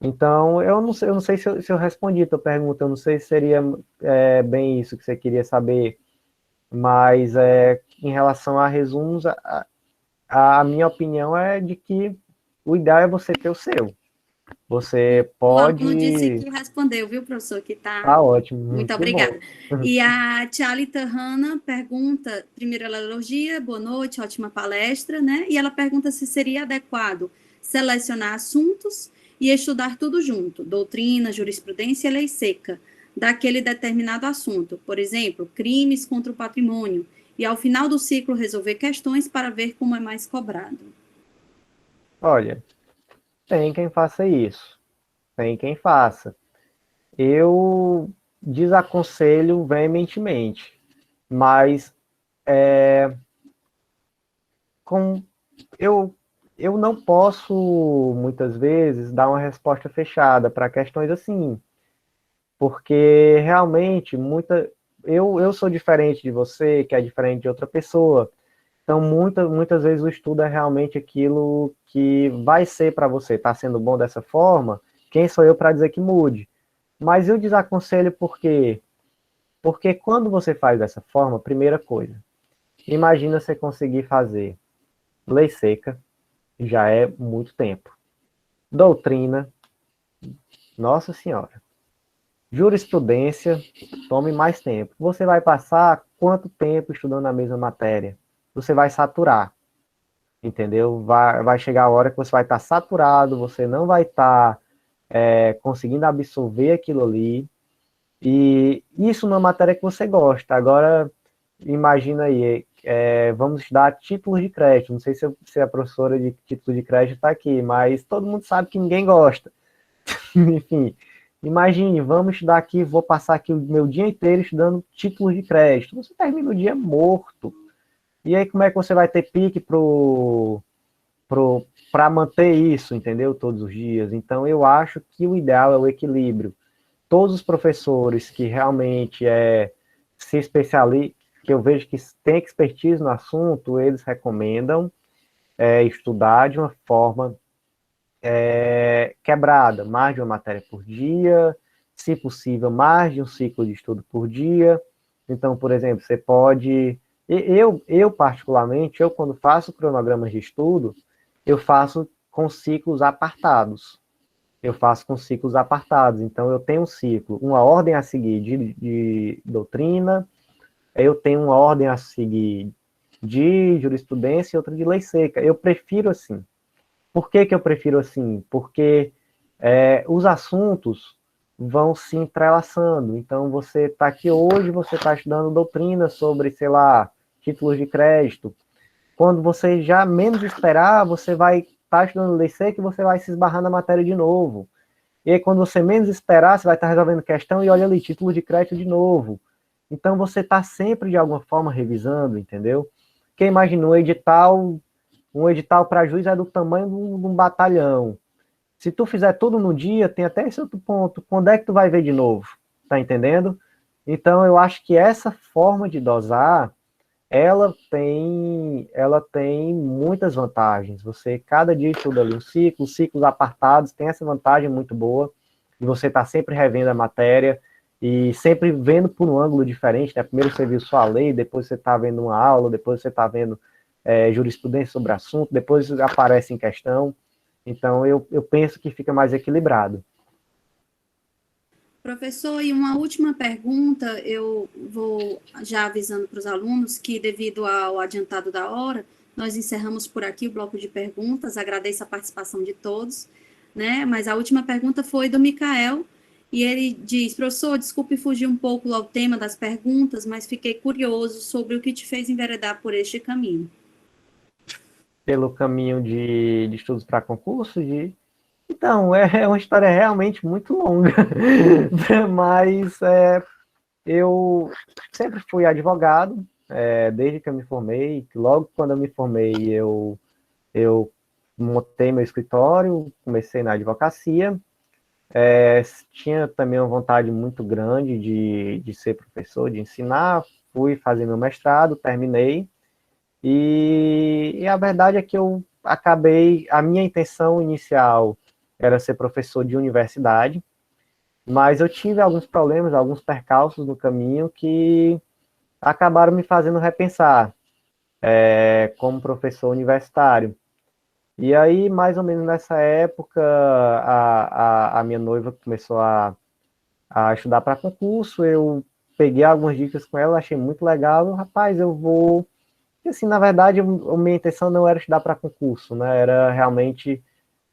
Então, eu não sei se eu respondi a tua pergunta, eu não sei se seria bem isso que você queria saber, mas em relação a resumos, a minha opinião é de que o ideal é você ter o seu. Você pode... O aluno disse que respondeu, viu, professor? Que Tá ótimo. Muito que obrigada. bom. E a Thalita Hanna pergunta, primeiro ela elogia, boa noite, ótima palestra, né? E ela pergunta se seria adequado selecionar assuntos e estudar tudo junto, doutrina, jurisprudência e lei seca, daquele determinado assunto, por exemplo, crimes contra o patrimônio, e ao final do ciclo resolver questões para ver como é mais cobrado. Olha, tem quem faça isso. Tem quem faça. Eu desaconselho veementemente, mas eu não posso, muitas vezes, dar uma resposta fechada para questões assim, porque realmente eu sou diferente de você, que é diferente de outra pessoa. Então, muitas vezes o estudo é realmente aquilo que vai ser para você. Está sendo bom dessa forma? Quem sou eu para dizer que mude? Mas eu desaconselho por quê? Porque quando você faz dessa forma, primeira coisa, imagina você conseguir fazer lei seca, já é muito tempo. Doutrina, nossa senhora. Jurisprudência, tome mais tempo. Você vai passar quanto tempo estudando a mesma matéria? Você vai saturar. entendeu? Vai chegar a hora que você vai estar saturado, você não vai estar conseguindo absorver aquilo ali, e isso numa matéria que você gosta. Agora, imagina aí, vamos estudar títulos de crédito. Não sei se a professora de títulos de crédito está aqui, mas todo mundo sabe que ninguém gosta. Enfim, imagine, vamos estudar aqui, vou passar aqui o meu dia inteiro estudando títulos de crédito. Você termina o dia morto. E aí, como é que você vai ter pique para manter isso, entendeu? Todos os dias. Então, eu acho que o ideal é o equilíbrio. Todos os professores que realmente se especializam, que eu vejo que tem expertise no assunto, eles recomendam estudar de uma forma quebrada, mais de uma matéria por dia, se possível, mais de um ciclo de estudo por dia. Então, por exemplo, você pode... Eu particularmente, quando faço cronogramas de estudo, eu faço com ciclos apartados. Então, eu tenho um ciclo, uma ordem a seguir de doutrina, eu tenho uma ordem a seguir de jurisprudência e outra de lei seca. Eu prefiro assim. Por que eu prefiro assim? Porque os assuntos vão se entrelaçando. Então, você está aqui hoje, você está estudando doutrina sobre, sei lá, títulos de crédito. Quando você já menos esperar, você vai estar estudando lei seca e você vai se esbarrar na matéria de novo. E aí, quando você menos esperar, você vai estar resolvendo questão e olha ali, título de crédito de novo. Então, você está sempre, de alguma forma, revisando, entendeu? Quem imaginou um edital para juiz é do tamanho de um batalhão. Se tu fizer tudo no dia, tem até esse outro ponto. Quando é que tu vai ver de novo? Tá entendendo? Então, eu acho que essa forma de dosar, ela tem muitas vantagens. Você, cada dia estuda ali um ciclo, os ciclos apartados tem essa vantagem muito boa, de você estar sempre revendo a matéria, e sempre vendo por um ângulo diferente, né? Primeiro você viu só a lei, depois você está vendo uma aula, depois você está vendo jurisprudência sobre o assunto, depois aparece em questão. Então, eu penso que fica mais equilibrado. Professor, e uma última pergunta, eu vou já avisando para os alunos que, devido ao adiantado da hora, nós encerramos por aqui o bloco de perguntas, agradeço a participação de todos, né? Mas a última pergunta foi do Micael, e ele diz: professor, desculpe fugir um pouco ao tema das perguntas, mas fiquei curioso sobre o que te fez enveredar por este caminho. Pelo caminho de estudos para concurso, então, é uma história realmente muito longa, mas eu sempre fui advogado, desde que eu me formei. Logo quando eu me formei, eu montei meu escritório, comecei na advocacia. Tinha também uma vontade muito grande de ser professor, de ensinar. Fui fazer meu mestrado, terminei, e a verdade é que eu acabei, a minha intenção inicial era ser professor de universidade, mas eu tive alguns problemas, alguns percalços no caminho que acabaram me fazendo repensar como professor universitário. E aí, mais ou menos nessa época, a minha noiva começou a estudar para concurso. Eu peguei algumas dicas com ela, achei muito legal. Rapaz, eu vou... E assim, na verdade, a minha intenção não era estudar para concurso, né? Era realmente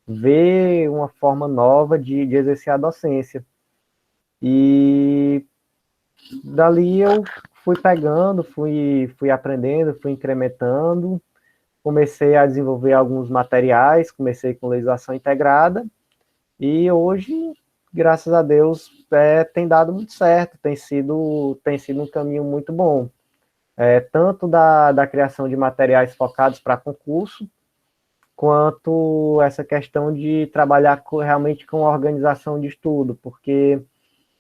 ver uma forma nova de exercer a docência. E dali eu fui pegando, fui aprendendo, fui incrementando, comecei a desenvolver alguns materiais, comecei com legislação integrada, e hoje, graças a Deus, tem dado muito certo, tem sido um caminho muito bom. Tanto da criação de materiais focados para concurso, quanto essa questão de trabalhar realmente com organização de estudo, porque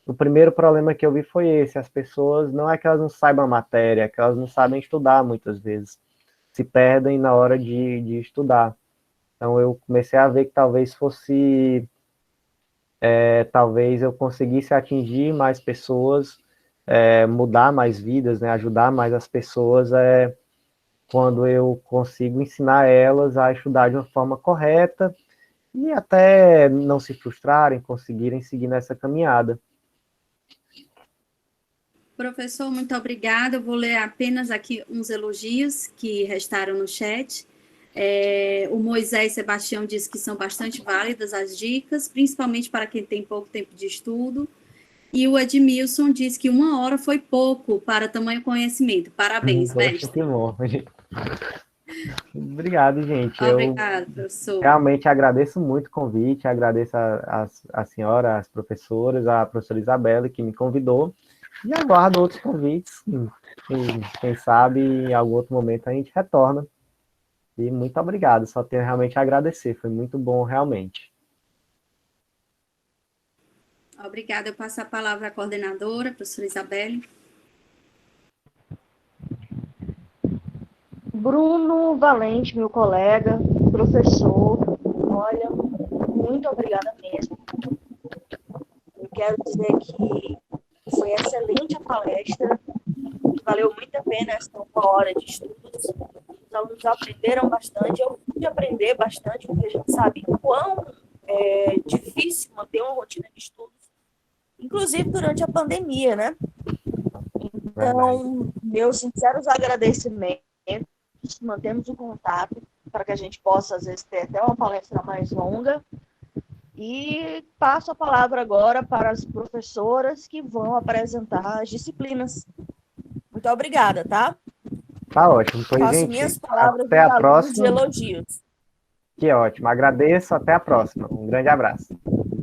o primeiro problema que eu vi foi esse: as pessoas, não é que elas não saibam a matéria, é que elas não sabem estudar muitas vezes, se perdem na hora de estudar. Então eu comecei a ver que talvez eu conseguisse atingir mais pessoas, mudar mais vidas, né, ajudar mais as pessoas, quando eu consigo ensinar elas a estudar de uma forma correta e até não se frustrarem, conseguirem seguir nessa caminhada. Professor, muito obrigada. Eu vou ler apenas aqui uns elogios que restaram no chat. O Moisés Sebastião disse que são bastante válidas as dicas, principalmente para quem tem pouco tempo de estudo. E o Edmilson disse que 1 hora foi pouco para tamanho conhecimento. Parabéns, Poxa, mestre. que bom. Obrigado, gente. Obrigada, professor. Realmente agradeço muito o convite, agradeço a senhora, as professoras, a professora Isabela, que me convidou, e aguardo outros convites. Quem sabe, em algum outro momento, a gente retorna. E muito obrigado, só tenho realmente a agradecer, foi muito bom, realmente. Obrigada. Eu passo a palavra à coordenadora, professora Isabelle. Bruno Valente, meu colega, professor, olha, muito obrigada mesmo. Eu quero dizer que foi excelente a palestra, valeu muito a pena essa 1 hora de estudos. Os alunos aprenderam bastante, eu pude aprender bastante, porque a gente sabe quão é difícil manter uma rotina de estudos, inclusive durante a pandemia, né? Então, meus sinceros agradecimentos, mantemos o contato para que a gente possa, às vezes, ter até uma palestra mais longa. E passo a palavra agora para as professoras que vão apresentar as disciplinas. Muito obrigada, tá? Tá ótimo, pois, Faço gente, minhas palavras até a de próxima. elogios. Que ótimo, agradeço, até a próxima. Um grande abraço.